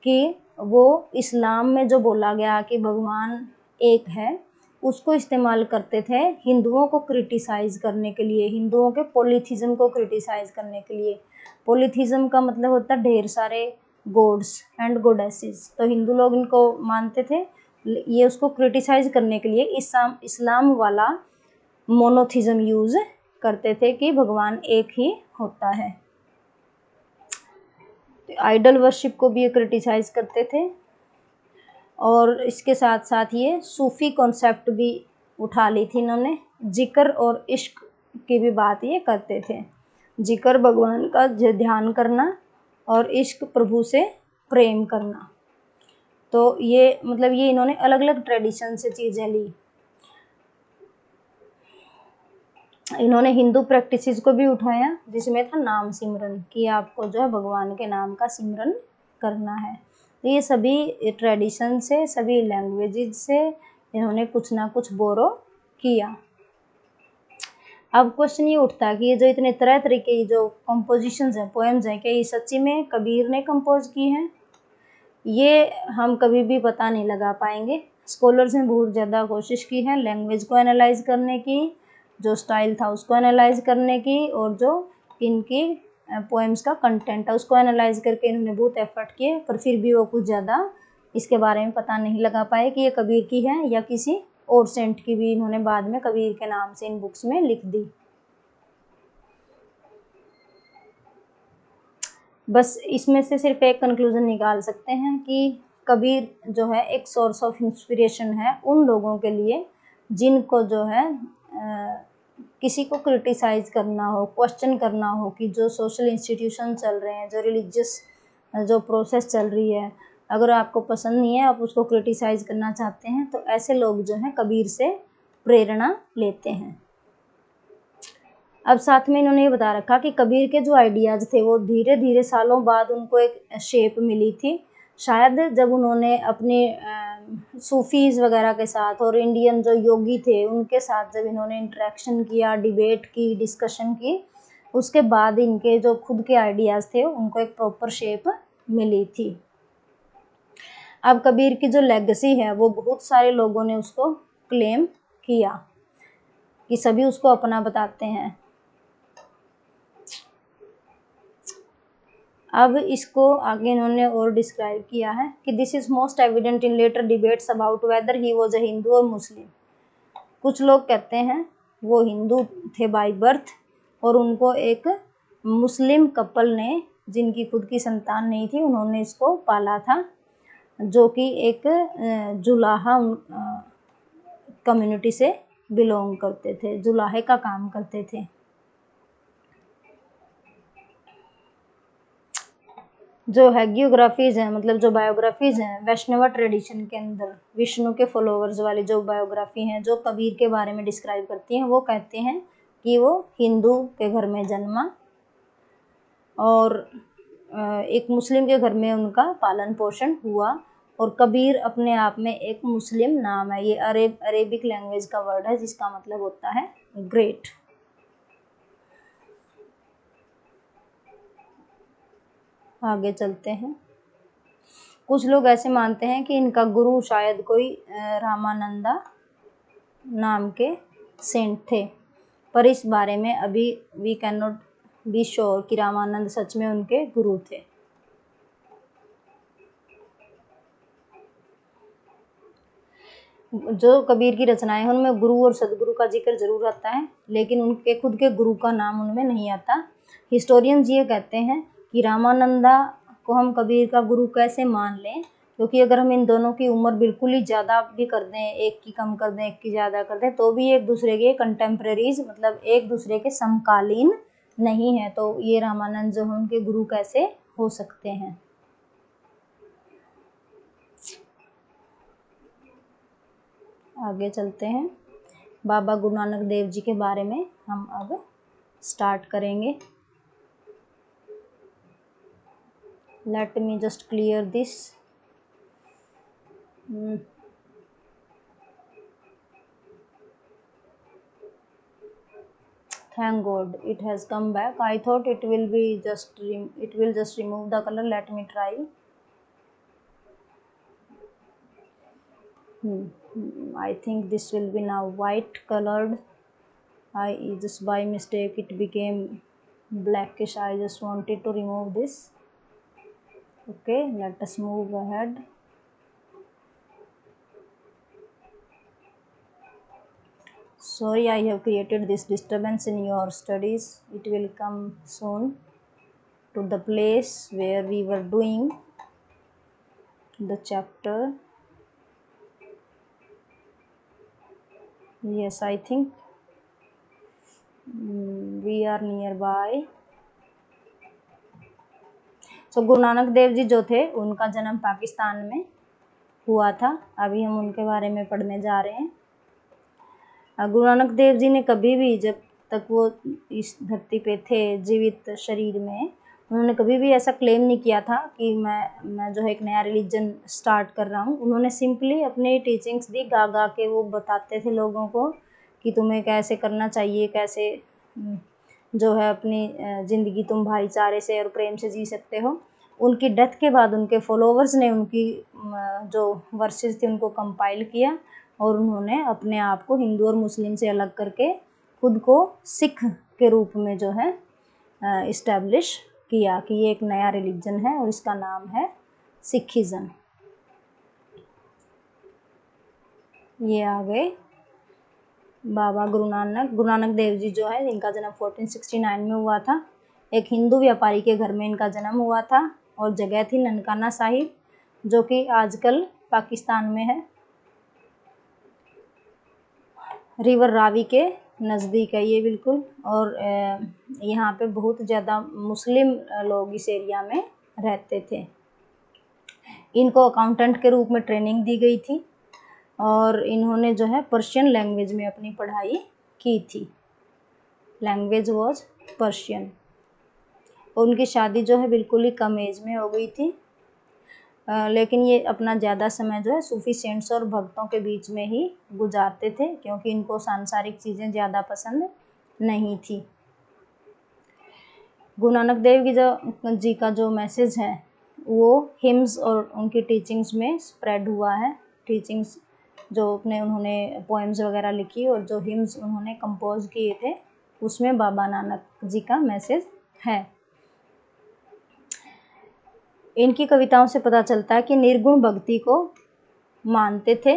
कि वो इस्लाम में जो बोला गया कि भगवान एक है उसको इस्तेमाल करते थे हिंदुओं को क्रिटिसाइज करने के लिए, हिंदुओं के पॉलीथिज्म को क्रिटिसाइज करने के लिए। पॉलीथिज्म का मतलब होता है ढेर सारे गॉड्स एंड गॉडेसेस, तो हिंदू लोग इनको मानते थे। ये उसको क्रिटिसाइज करने के लिए इस्लाम वाला मोनोथिज्म यूज़ करते थे कि भगवान एक ही होता है। आइडल वर्शिप को भी ये क्रिटिसाइज करते थे, और इसके साथ साथ ये सूफी कॉन्सेप्ट भी उठा ली थी इन्होंने। जिक्र और इश्क की भी बात ये करते थे। जिक्र भगवान का ध्यान करना और इश्क प्रभु से प्रेम करना। तो ये मतलब ये इन्होंने अलग अलग ट्रेडिशन से चीज़ें ली। इन्होंने हिंदू प्रैक्टिसेस को भी उठाया, जिसमें था नाम सिमरन, कि आपको जो है भगवान के नाम का सिमरन करना है। तो ये सभी ट्रेडिशन से, सभी लैंग्वेजेस से इन्होंने कुछ ना कुछ बोरो किया। अब क्वेश्चन ये उठता है कि ये जो इतने तरह तरह के जो कंपोजिशंस हैं, पोएम्स हैं, क्या ये सच्ची में कबीर ने कंपोज की हैं? ये हम कभी भी पता नहीं लगा पाएंगे। स्कॉलर्स ने बहुत ज़्यादा कोशिश की है लैंग्वेज को एनालाइज करने की, जो स्टाइल था उसको एनालाइज करने की, और जो इनकी पोएम्स का कंटेंट है उसको एनालाइज करके इन्होंने बहुत एफर्ट किए, पर फिर भी वो कुछ ज़्यादा इसके बारे में पता नहीं लगा पाए कि ये कबीर की है या किसी और सेंट की भी इन्होंने बाद में कबीर के नाम से इन बुक्स में लिख दी। बस इसमें से सिर्फ एक कंक्लूजन निकाल सकते हैं कि कबीर जो है एक सोर्स ऑफ इंस्पिरेशन है उन लोगों के लिए जिनको जो है किसी को क्रिटिसाइज करना हो, क्वेश्चन करना हो कि जो सोशल इंस्टीट्यूशन चल रहे हैं, जो रिलीजियस जो प्रोसेस चल रही है, अगर आपको पसंद नहीं है, आप उसको क्रिटिसाइज करना चाहते हैं, तो ऐसे लोग जो हैं कबीर से प्रेरणा लेते हैं। अब साथ में इन्होंने ये बता रखा कि कबीर के जो आइडियाज़ थे वो धीरे धीरे सालों बाद उनको एक शेप मिली थी। शायद जब उन्होंने अपने सूफीज़ वगैरह के साथ और इंडियन जो योगी थे उनके साथ जब इन्होंने इंटरेक्शन किया, डिबेट की, डिस्कशन की, उसके बाद इनके जो खुद के आइडियाज़ थे उनको एक प्रॉपर शेप मिली थी। अब कबीर की जो लेगेसी है वो बहुत सारे लोगों ने उसको क्लेम किया कि सभी उसको अपना बताते हैं। अब इसको आगे इन्होंने और डिस्क्राइब किया है कि this is most evident in later debates about whether he was a Hindu और मुस्लिम। कुछ लोग कहते हैं वो हिंदू थे बाय बर्थ, और उनको एक मुस्लिम कपल ने, जिनकी खुद की संतान नहीं थी, उन्होंने इसको पाला था, जो कि एक जुलाहा कम्युनिटी से बिलोंग करते थे, जुलाहे का काम करते थे। जो हैगियोग्राफीज़ हैं, मतलब जो बायोग्राफीज़ हैं वैष्णव ट्रेडिशन के अंदर, विष्णु के फॉलोअर्स वाली जो बायोग्राफी हैं जो कबीर के बारे में डिस्क्राइब करती हैं, वो कहते हैं कि वो हिंदू के घर में जन्मा और एक मुस्लिम के घर में उनका पालन पोषण हुआ, और कबीर अपने आप में एक मुस्लिम नाम है। ये अरेबिक लैंग्वेज का वर्ड है जिसका मतलब होता है ग्रेट। आगे चलते हैं। कुछ लोग ऐसे मानते हैं कि इनका गुरु शायद कोई रामानंदा नाम के सेंट थे, पर इस बारे में अभी we can not be sure कि रामानंद सच में उनके गुरु थे। जो कबीर की रचनाएं हैं उनमें गुरु और सदगुरु का जिक्र जरूर आता है, लेकिन उनके खुद के गुरु का नाम उनमें नहीं आता। हिस्टोरियंस ये कहते हैं कि रामानंदा को हम कबीर का गुरु कैसे मान लें, क्योंकि अगर हम इन दोनों की उम्र बिल्कुल ही ज़्यादा भी कर दें, एक की कम कर दें, एक की ज़्यादा कर दें, तो भी एक दूसरे के कंटेम्प्रेरीज, मतलब एक दूसरे के समकालीन नहीं है, तो ये रामानंद जो है उनके गुरु कैसे हो सकते हैं। आगे चलते हैं। बाबा गुरु नानक देव जी के बारे में हम अब स्टार्ट करेंगे। Let me just clear this. Thank God it has come back. I thought it will just remove the color. Let me try. I think this will be now white colored. I just by mistake it became blackish. I just wanted to remove this. Okay, let us move ahead. Sorry, I have created this disturbance in your studies. It will come soon to the place where we were doing the chapter. Yes, I think we are nearby. So Guru Nanak Dev ji जो थे उनका जन्म पाकिस्तान में हुआ था। अभी हम उनके बारे में पढ़ने जा रहे हैं। गुरु नानक देव जी ने कभी भी, जब तक वो इस धरती पे थे जीवित शरीर में, उन्होंने कभी भी ऐसा क्लेम नहीं किया था कि मैं जो है एक नया रिलीजन स्टार्ट कर रहा हूँ। उन्होंने सिंपली अपनी टीचिंग्स दी, गा गा के वो बताते थे लोगों को कि तुम्हें कैसे करना चाहिए, कैसे जो है अपनी ज़िंदगी तुम भाईचारे से और प्रेम से जी सकते हो। उनकी डेथ के बाद उनके फॉलोवर्स ने उनकी जो वर्सेस थे उनको कंपाइल किया और उन्होंने अपने आप को हिंदू और मुस्लिम से अलग करके खुद को सिख के रूप में जो है इस्टेब्लिश किया कि ये एक नया रिलीजन है और इसका नाम है सिखिज़म। ये आ गए बाबा गुरु नानक देव जी जो है, इनका जन्म 1469 में हुआ था। एक हिंदू व्यापारी के घर में इनका जन्म हुआ था और जगह थी ननकाना साहिब, जो कि आजकल पाकिस्तान में है। रिवर रावी के नज़दीक है ये बिल्कुल। और यहाँ पे बहुत ज़्यादा मुस्लिम लोग इस एरिया में रहते थे। इनको अकाउंटेंट के रूप में ट्रेनिंग दी गई थी और इन्होंने जो है पर्शियन लैंग्वेज में अपनी पढ़ाई की थी। Language was Persian. उनकी शादी जो है बिल्कुल ही कम एज में हो गई थी, लेकिन ये अपना ज़्यादा समय जो है सूफी सेंट्स और भक्तों के बीच में ही गुजारते थे, क्योंकि इनको सांसारिक चीज़ें ज़्यादा पसंद नहीं थी। गुरु नानक देव जी का जो मैसेज है वो हिम्स और उनकी टीचिंग्स में स्प्रेड हुआ है। टीचिंग्स जो उन्होंने पोएम्स वगैरह लिखी और जो हिम्स उन्होंने कंपोज किए थे उसमें बाबा नानक जी का मैसेज है। इनकी कविताओं से पता चलता है कि निर्गुण भक्ति को मानते थे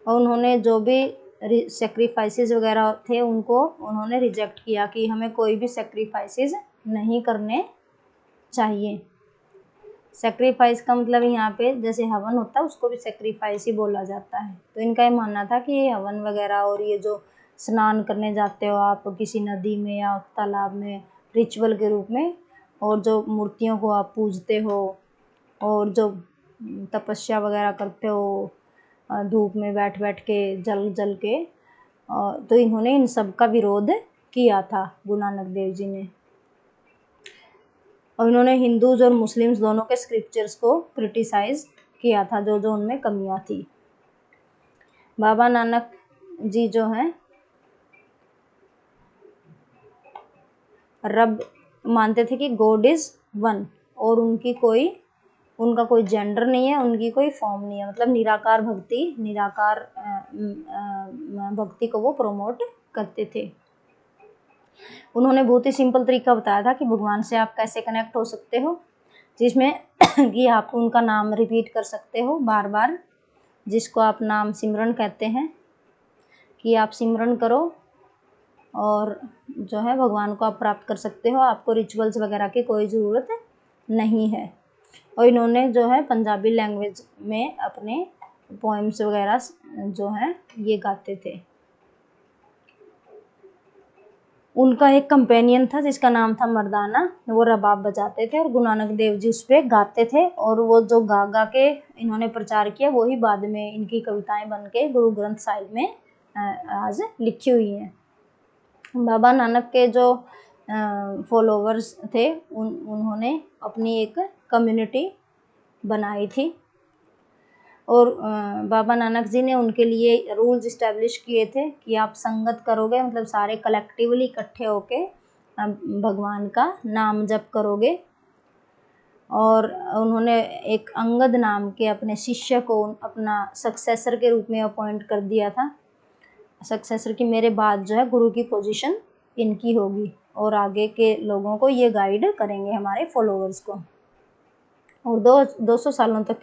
और उन्होंने जो भी सेक्रीफाइसेस वगैरह थे उनको उन्होंने रिजेक्ट किया कि हमें कोई भी सेक्रीफाइसेस नहीं करने चाहिए। सेक्रीफाइस का मतलब यहाँ पे जैसे हवन होता है उसको भी सेक्रीफाइस ही बोला जाता है। तो इनका ये मानना था कि ये हवन वगैरह और ये जो स्नान करने जाते हो आप किसी नदी में या तालाब में रिचुअल के रूप में, और जो मूर्तियों को आप पूजते हो और जो तपस्या वगैरह करते हो धूप में बैठ बैठ के जल के, तो इन्होंने इन सब का विरोध किया था गुरु नानक देव जी ने। और इन्होंने हिंदूज और मुस्लिम्स दोनों के स्क्रिप्चर्स को क्रिटिसाइज किया था, जो जो उनमें कमियां थी। बाबा नानक जी जो हैं रब मानते थे कि गॉड इज़ वन और उनका कोई जेंडर नहीं है, उनकी कोई फॉर्म नहीं है। मतलब निराकार भक्ति को वो प्रमोट करते थे। उन्होंने बहुत ही सिंपल तरीका बताया था कि भगवान से आप कैसे कनेक्ट हो सकते हो, जिसमें कि आप उनका नाम रिपीट कर सकते हो बार बार, जिसको आप नाम सिमरन कहते हैं, कि आप सिमरन करो और जो है भगवान को आप प्राप्त कर सकते हो। आपको रिचुअल्स वगैरह की कोई ज़रूरत नहीं है। और इन्होंने जो है पंजाबी लैंग्वेज में अपने पोएम्स वगैरह जो हैं ये गाते थे। उनका एक कंपेनियन था जिसका नाम था मर्दाना, वो रबाब बजाते थे और गुरु नानक देव जी उस पर गाते थे। और वो जो गा गा के इन्होंने प्रचार किया वही बाद में इनकी कविताएं बन के गुरु ग्रंथ साहिब में आज लिखी हुई हैं। बाबा नानक के जो फॉलोवर्स थे उन्होंने अपनी एक कम्युनिटी बनाई थी और बाबा नानक जी ने उनके लिए रूल्स इस्टेब्लिश किए थे कि आप संगत करोगे, मतलब सारे कलेक्टिवली इकट्ठे होके भगवान का नाम जप करोगे। और उन्होंने एक अंगद नाम के अपने शिष्य को अपना सक्सेसर के रूप में अपॉइंट कर दिया था। सक्सेसर की मेरे बाद जो है गुरु की पोजीशन इनकी होगी और आगे के लोगों को ये गाइड करेंगे, हमारे फॉलोअर्स को। और 200 सालों तक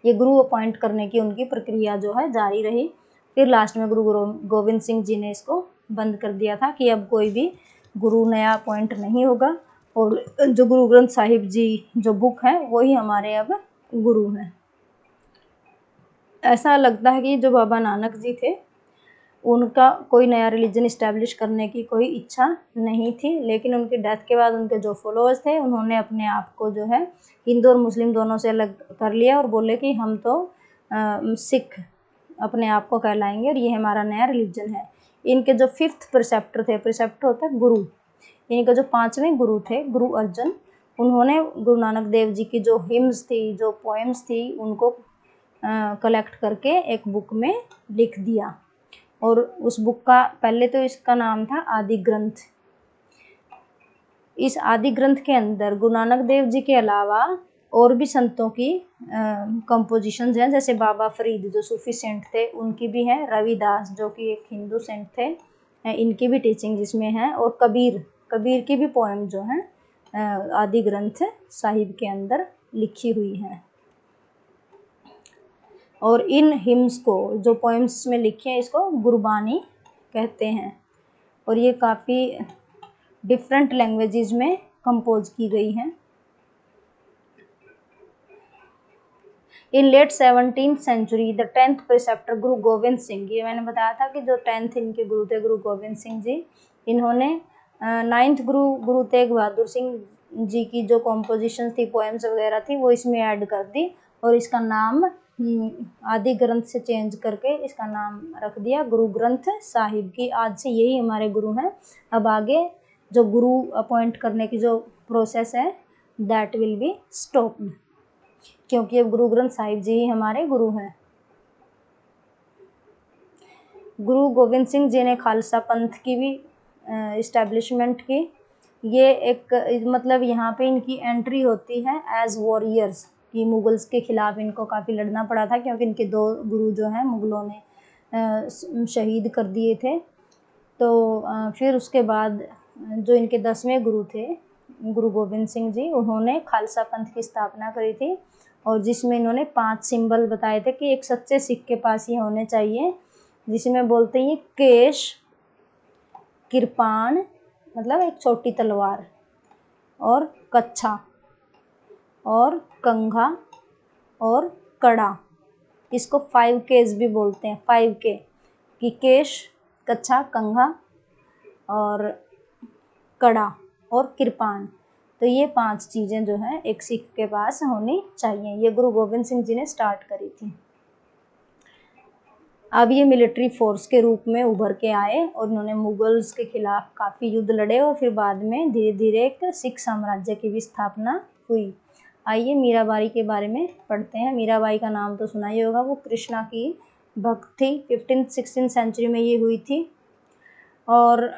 ये गुरु अपॉइंट करने की उनकी प्रक्रिया जो है जारी रही। फिर लास्ट में गुरु गोविंद सिंह जी ने इसको बंद कर दिया था कि अब कोई भी गुरु नया अपॉइंट नहीं होगा, और जो गुरु ग्रंथ साहिब जी जो बुक है वही हमारे अब गुरु हैं। ऐसा लगता है कि जो बाबा नानक जी थे उनका कोई नया रिलीजन इस्टेब्लिश करने की कोई इच्छा नहीं थी, लेकिन उनकी डेथ के बाद उनके जो फॉलोअर्स थे उन्होंने अपने आप को जो है हिंदू और मुस्लिम दोनों से अलग कर लिया और बोले कि हम तो सिख अपने आप को कहलाएंगे और ये हमारा नया रिलीजन है। इनके जो 5th प्रिसेप्टर थे, प्रिसेप्टर होता है गुरु, इनके जो 5वें गुरु थे गुरु अर्जन, उन्होंने गुरु नानक देव जी की जो हिम्स थी, जो पोएम्स थी, उनको कलेक्ट करके एक बुक में लिख दिया। और उस बुक का पहले तो इसका नाम था आदि ग्रंथ। इस आदि ग्रंथ के अंदर गुरु नानक देव जी के अलावा और भी संतों की कंपोजिशंस हैं, जैसे बाबा फरीद जो सूफी सेंट थे उनकी भी है, रविदास जो कि एक हिंदू सेंट थे, इनकी भी टीचिंग जिसमें है, और कबीर की भी पोएम जो है आदि ग्रंथ साहिब के अंदर लिखी हुई है। और इन हिम्स को जो पोएम्स में लिखे हैं इसको गुरबानी कहते हैं, और ये काफ़ी डिफरेंट लैंग्वेजेस में कंपोज की गई हैं। In late 17th century the 10th preceptor Guru Gobind Singh, ये मैंने बताया था कि जो 10th इनके गुरु थे गुरु गोविंद सिंह जी, इन्होंने 9th गुरु तेग बहादुर सिंह जी की जो कॉम्पोजिशन थी, पोएम्स वगैरह थी, वो इसमें ऐड कर दी और इसका नाम आदि ग्रंथ से चेंज करके इसका नाम रख दिया गुरु ग्रंथ साहिब की। आज से यही हमारे गुरु हैं। अब आगे जो गुरु अपॉइंट करने की जो प्रोसेस है दैट विल बी स्टॉप्ड, क्योंकि अब गुरु ग्रंथ साहिब जी ही हमारे गुरु हैं। गुरु गोविंद सिंह जी ने खालसा पंथ की भी इस्टेब्लिशमेंट की। ये एक मतलब यहाँ पे इनकी एंट्री होती है एज वॉरियर्स कि मुगल्स के खिलाफ इनको काफ़ी लड़ना पड़ा था, क्योंकि इनके 2 गुरु जो हैं मुगलों ने शहीद कर दिए थे। तो फिर उसके बाद जो इनके 10वें गुरु थे गुरु गोविंद सिंह जी, उन्होंने खालसा पंथ की स्थापना करी थी, और जिसमें इन्होंने 5 सिंबल बताए थे कि एक सच्चे सिख के पास ये होने चाहिए, जिसमें बोलते हैं केश, कृपाण मतलब एक छोटी तलवार, और कच्छा, और कंघा, और कड़ा। इसको 5 केस भी बोलते हैं, 5 के कि केश, कच्छा, कंघा और कड़ा और कृपाण। तो ये 5 चीज़ें जो हैं एक सिख के पास होनी चाहिए। ये गुरु गोविंद सिंह जी ने स्टार्ट करी थी। अब ये मिलिट्री फोर्स के रूप में उभर के आए और इन्होंने मुगल्स के खिलाफ काफ़ी युद्ध लड़े, और फिर बाद में धीरे धीरे एक सिख साम्राज्य की भी स्थापना हुई। आइए मीराबाई के बारे में पढ़ते हैं। मीराबाई का नाम तो सुना ही होगा, वो कृष्णा की भक्त थी। 15th-16th सेंचुरी में ये हुई थी। और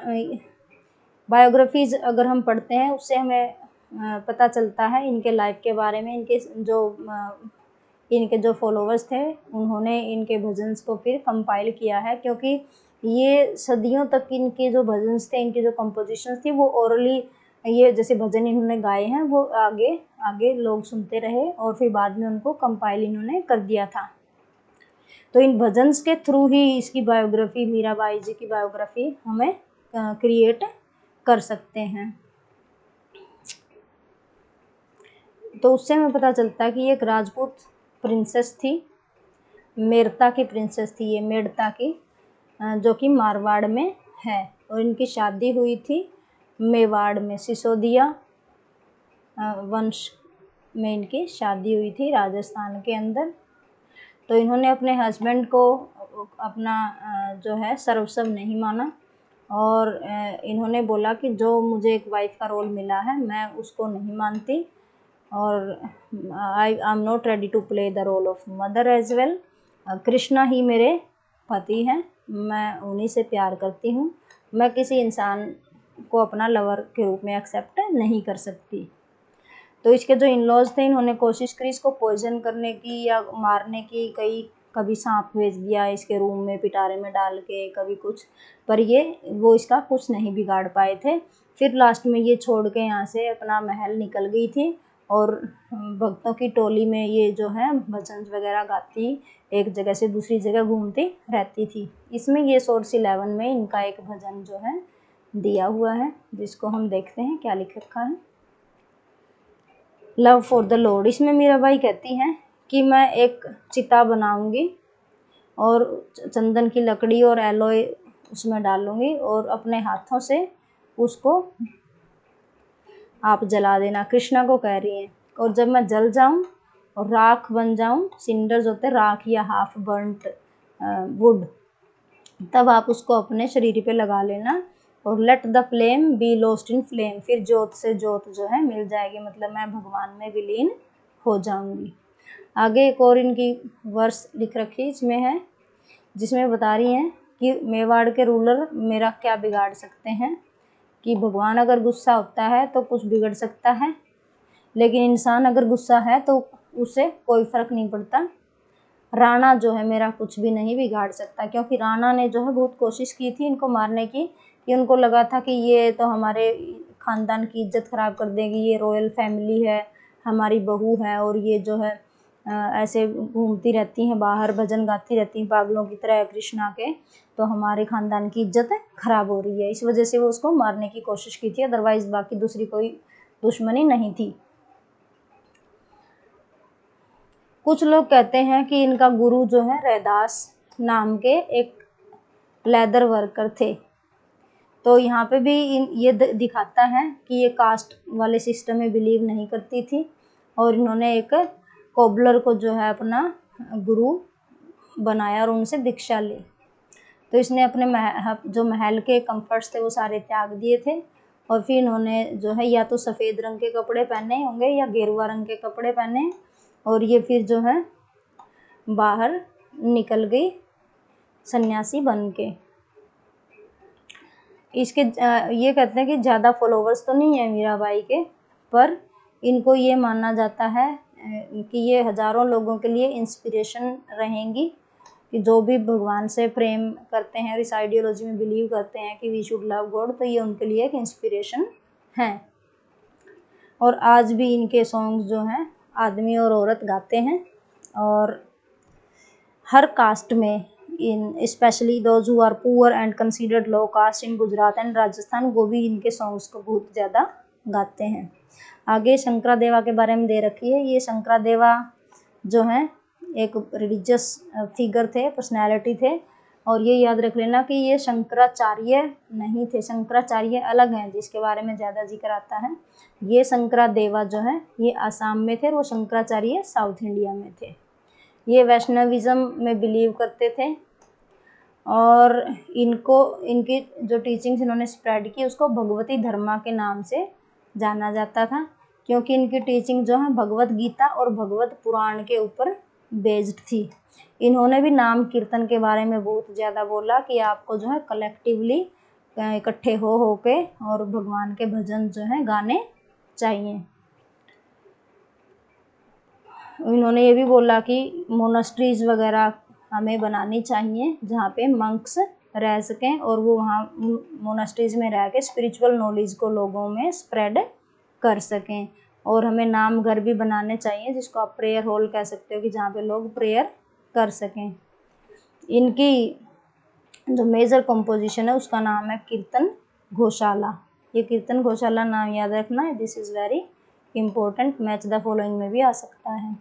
बायोग्राफीज़ अगर हम पढ़ते हैं उससे हमें पता चलता है इनके लाइफ के बारे में। इनके जो फॉलोवर्स थे उन्होंने इनके भजन्स को फिर कंपाइल किया है, क्योंकि ये सदियों तक इनके जो भजन्स थे, इनकी जो कंपोजिशंस थी, वो ओरली ये जैसे भजन इन्होंने गाए हैं वो आगे आगे लोग सुनते रहे, और फिर बाद में उनको कंपाइल इन्होंने कर दिया था। तो इन भजन्स के थ्रू ही इसकी बायोग्राफी, मीराबाई जी की बायोग्राफी हमें क्रिएट कर सकते हैं। तो उससे हमें पता चलता है कि ये एक राजपूत प्रिंसेस थी, मेड़ता की प्रिंसेस थी ये, मेड़ता की, जो कि मारवाड़ में है, और इनकी शादी हुई थी मेवाड़ में, सिसोदिया वंश में इनकी शादी हुई थी राजस्थान के अंदर। तो इन्होंने अपने हस्बैंड को अपना जो है सर्वस्व नहीं माना, और इन्होंने बोला कि जो मुझे एक वाइफ का रोल मिला है मैं उसको नहीं मानती, और I am not ready to play the role of mother as well. Krishna ही मेरे पति हैं, मैं उन्हीं से प्यार करती हूँ, मैं किसी इंसान को अपना लवर के रूप में एक्सेप्ट नहीं कर सकती। तो इसके जो इन लॉज थे इन्होंने कोशिश करी इसको पॉइजन करने की या मारने की, कभी सांप भेज दिया इसके रूम में पिटारे में डाल के, कभी कुछ, पर वो इसका कुछ नहीं बिगाड़ पाए थे। फिर लास्ट में ये छोड़ के यहाँ से अपना महल निकल गई थी, और भक्तों की टोली में ये जो है भजन वगैरह गाती, एक जगह से दूसरी जगह घूमती रहती थी। इसमें ये सोर्स 11 में इनका एक भजन जो है दिया हुआ है, जिसको हम देखते हैं क्या लिख रखा है। Love for the Lord. इसमें मीराबाई कहती हैं कि मैं एक चिता बनाऊंगी और चंदन की लकड़ी और एलोय उसमें डालूंगी और अपने हाथों से उसको आप जला देना, कृष्णा को कह रही हैं। और जब मैं जल जाऊं और राख बन जाऊं, सिंडर्स होते राख या हाफ बर्न्ट वुड, तब आप उसको अपने शरीर पे लगा लेना और let the flame be lost in flame, फिर जोत से जोत जो है मिल जाएगी, मतलब मैं भगवान में विलीन हो जाऊंगी। आगे एक और इनकी वर्स लिख रखी इसमें है, जिसमें बता रही हैं कि मेवाड़ के रूलर मेरा क्या बिगाड़ सकते हैं, कि भगवान अगर गुस्सा होता है तो कुछ बिगड़ सकता है, लेकिन इंसान अगर गुस्सा है तो उसे कोई फर्क नहीं पड़ता। राणा जो है मेरा कुछ भी नहीं बिगाड़ सकता, क्योंकि राणा ने जो है बहुत कोशिश की थी इनको मारने की, कि उनको लगा था कि ये तो हमारे खानदान की इज्जत खराब कर देगी, ये रॉयल फैमिली है, हमारी बहू है, और ये जो है ऐसे घूमती रहती हैं बाहर, भजन गाती रहती हैं पागलों की तरह कृष्णा के, तो हमारे खानदान की इज्जत खराब हो रही है। इस वजह से वो उसको मारने की कोशिश की थी, अदरवाइज बाकी दूसरी कोई दुश्मनी नहीं थी। कुछ लोग कहते हैं कि इनका गुरु जो है रैदास नाम के एक लेदर वर्कर थे। तो यहाँ पे भी ये दिखाता है कि ये कास्ट वाले सिस्टम में बिलीव नहीं करती थी, और इन्होंने एक कोबलर को जो है अपना गुरु बनाया और उनसे दीक्षा ली। तो इसने अपने जो महल के कंफर्ट्स थे वो सारे त्याग दिए थे, और फिर इन्होंने जो है या तो सफ़ेद रंग के कपड़े पहने होंगे या गेरुआ रंग के कपड़े पहने, और ये फिर जो है बाहर निकल गई सन्यासी बन के। इसके ये कहते हैं कि ज़्यादा फॉलोवर्स तो नहीं है मीराबाई के, पर इनको ये माना जाता है कि ये हज़ारों लोगों के लिए इंस्पिरेशन रहेंगी, कि जो भी भगवान से प्रेम करते हैं और इस आइडियोलॉजी में बिलीव करते हैं कि वी शुड लव गॉड, तो ये उनके लिए एक इंस्पिरेशन है। और आज भी इनके सॉन्ग्स जो हैं आदमी और औरत गाते हैं, और हर कास्ट में, in specially those who are poor and considered low caste in Gujarat and Rajasthan, वो भी इनके सॉन्ग्स को बहुत ज़्यादा गाते हैं। आगे शंकरादेवा के बारे में दे रखी है। ये शंकरादेवा जो है एक रिलीजियस फिगर थे, पर्सनैलिटी थे, और ये याद रख लेना कि ये शंकराचार्य नहीं थे, शंकराचार्य अलग हैं जिसके बारे में ज़्यादा जिक्र आता है। ये शंकरादेवा जो है ये आसाम में थे, और वो शंकराचार्य साउथ इंडिया में थे। ये वैष्णविज्म में बिलीव करते थे, और इनकी जो टीचिंग्स इन्होंने स्प्रेड की उसको भगवती धर्मा के नाम से जाना जाता था, क्योंकि इनकी टीचिंग जो है भगवत गीता और भगवत पुराण के ऊपर बेस्ड थी। इन्होंने भी नाम कीर्तन के बारे में बहुत ज़्यादा बोला कि आपको जो है कलेक्टिवली इकट्ठे हो के और भगवान के भजन जो है गाने चाहिए। इन्होंने ये भी बोला कि मोनास्ट्रीज वगैरह हमें बनानी चाहिए जहाँ पे मंक्स रह सकें, और वो वहाँ मोनास्ट्रीज में रह के स्पिरिचुअल नॉलेज को लोगों में स्प्रेड कर सकें। और हमें नाम घर भी बनाने चाहिए, जिसको आप प्रेयर हॉल कह सकते हो, कि जहाँ पे लोग प्रेयर कर सकें। इनकी जो मेजर कंपोजिशन है उसका नाम है कीर्तन गौशाला। ये कीर्तन गौशाला नाम याद रखना है, this is very important, match the following में भी आ सकता है।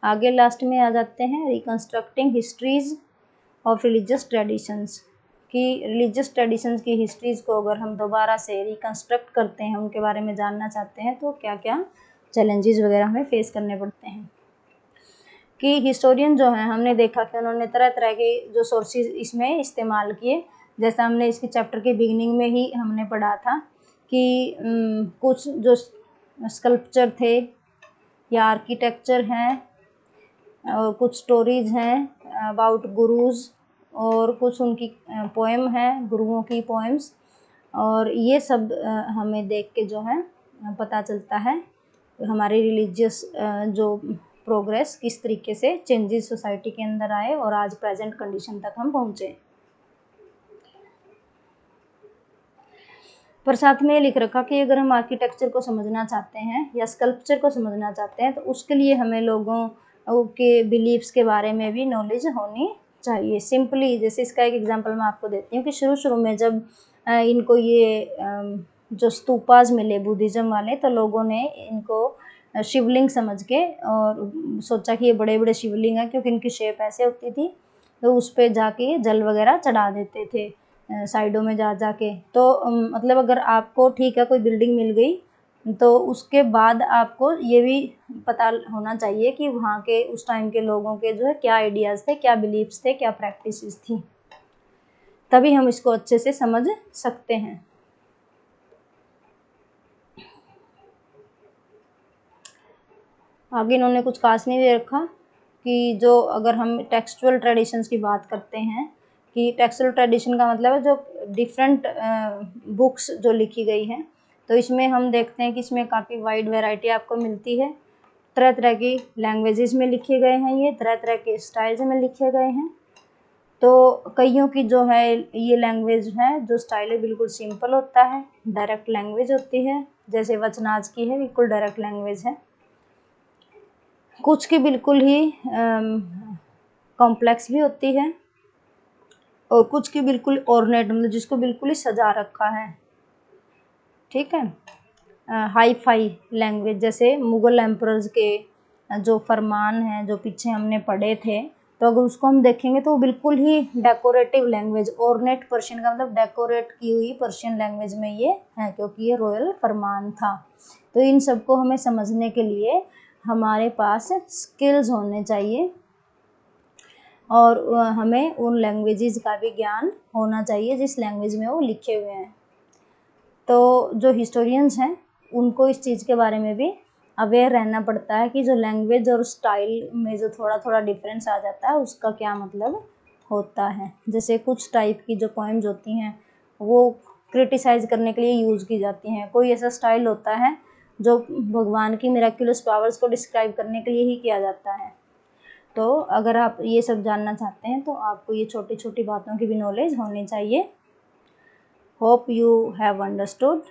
आगे लास्ट में आ जाते हैं reconstructing histories of religious traditions, कि रिलीजियस ट्रेडिशंस की हिस्ट्रीज़ को अगर हम दोबारा से रिकंस्ट्रक्ट करते हैं, उनके बारे में जानना चाहते हैं, तो क्या क्या चैलेंजेस वगैरह हमें फेस करने पड़ते हैं। कि हिस्टोरियन जो हैं, हमने देखा कि उन्होंने तरह तरह के जो सोर्सेज इसमें इस्तेमाल किए, जैसा हमने इसके चैप्टर के बिगिनिंग में ही हमने पढ़ा था कि कुछ जो स्कल्पचर थे या आर्किटेक्चर हैं, और कुछ स्टोरीज हैं अबाउट गुरुज़, और कुछ उनकी पोएम हैं, गुरुओं की पोएम्स, और ये सब हमें देख के जो है पता चलता है हमारी रिलीजियस जो प्रोग्रेस किस तरीके से चेंजेस सोसाइटी के अंदर आए और आज प्रेजेंट कंडीशन तक हम पहुँचे। पर साथ में ये लिख रखा कि अगर हम आर्किटेक्चर को समझना चाहते हैं या स्कल्पचर को समझना चाहते हैं तो उसके लिए हमें लोगों के बिलीव्स के बारे में भी नॉलेज होनी चाहिए। सिंपली जैसे इसका एक एग्जांपल मैं आपको देती हूँ कि शुरू शुरू में जब इनको ये जो स्तूपाज मिले बुद्धिज्म वाले, तो लोगों ने इनको शिवलिंग समझ के और सोचा कि ये बड़े बड़े शिवलिंग हैं, क्योंकि इनकी शेप ऐसे होती थी, तो उस पर जाके जल वगैरह चढ़ा देते थे साइडों में जा जाके। तो मतलब अगर आपको ठीक है कोई बिल्डिंग मिल गई, तो उसके बाद आपको ये भी पता होना चाहिए कि वहाँ के उस टाइम के लोगों के जो है क्या आइडियाज़ थे, क्या बिलीव्स थे, क्या प्रैक्टिसेस थी, तभी हम इसको अच्छे से समझ सकते हैं। आगे इन्होंने कुछ खास नहीं दे रखा कि जो अगर हम टेक्सचुअल ट्रेडिशंस की बात करते हैं, कि टेक्सचुअल ट्रेडिशन का मतलब है जो डिफरेंट बुक्स जो लिखी गई हैं, तो इसमें हम देखते हैं कि इसमें काफ़ी वाइड वैरायटी आपको मिलती है। तरह तरह की लैंग्वेजेस में लिखे गए हैं, ये तरह तरह के स्टाइल्स में लिखे गए हैं। तो कईयों की जो है ये लैंग्वेज है, जो स्टाइल है बिल्कुल सिंपल होता है, डायरेक्ट लैंग्वेज होती है, जैसे वचनाज की है बिल्कुल डायरेक्ट लैंग्वेज है। कुछ की बिल्कुल ही कॉम्प्लेक्स भी होती है, और कुछ की बिल्कुल ऑर्नेट, मतलब जिसको बिल्कुल ही सजा रखा है, ठीक है। हाई फाई लैंग्वेज, जैसे मुगल एम्परर्स के जो फरमान हैं जो पीछे हमने पढ़े थे, तो अगर उसको हम देखेंगे तो बिल्कुल ही डेकोरेटिव लैंग्वेज, ऑर्नेट पर्शियन का मतलब डेकोरेट की हुई पर्शियन लैंग्वेज में ये है, क्योंकि ये रॉयल फरमान था। तो इन सबको हमें समझने के लिए हमारे पास स्किल्स होने चाहिए, और हमें उन लैंग्वेजेस का भी ज्ञान होना चाहिए जिस लैंग्वेज में वो लिखे हुए हैं। तो जो हिस्टोरियंस हैं उनको इस चीज़ के बारे में भी अवेयर रहना पड़ता है कि जो लैंग्वेज और स्टाइल में जो थोड़ा थोड़ा डिफरेंस आ जाता है उसका क्या मतलब होता है। जैसे कुछ टाइप की जो पोएम्स होती हैं वो क्रिटिसाइज़ करने के लिए यूज़ की जाती हैं, कोई ऐसा स्टाइल होता है जो भगवान की मिराक्युलस पावर्स को डिस्क्राइब करने के लिए ही किया जाता है। तो अगर आप ये सब जानना चाहते हैं तो आपको ये छोटी छोटी बातों की भी नॉलेज होनी चाहिए। Hope you have understood.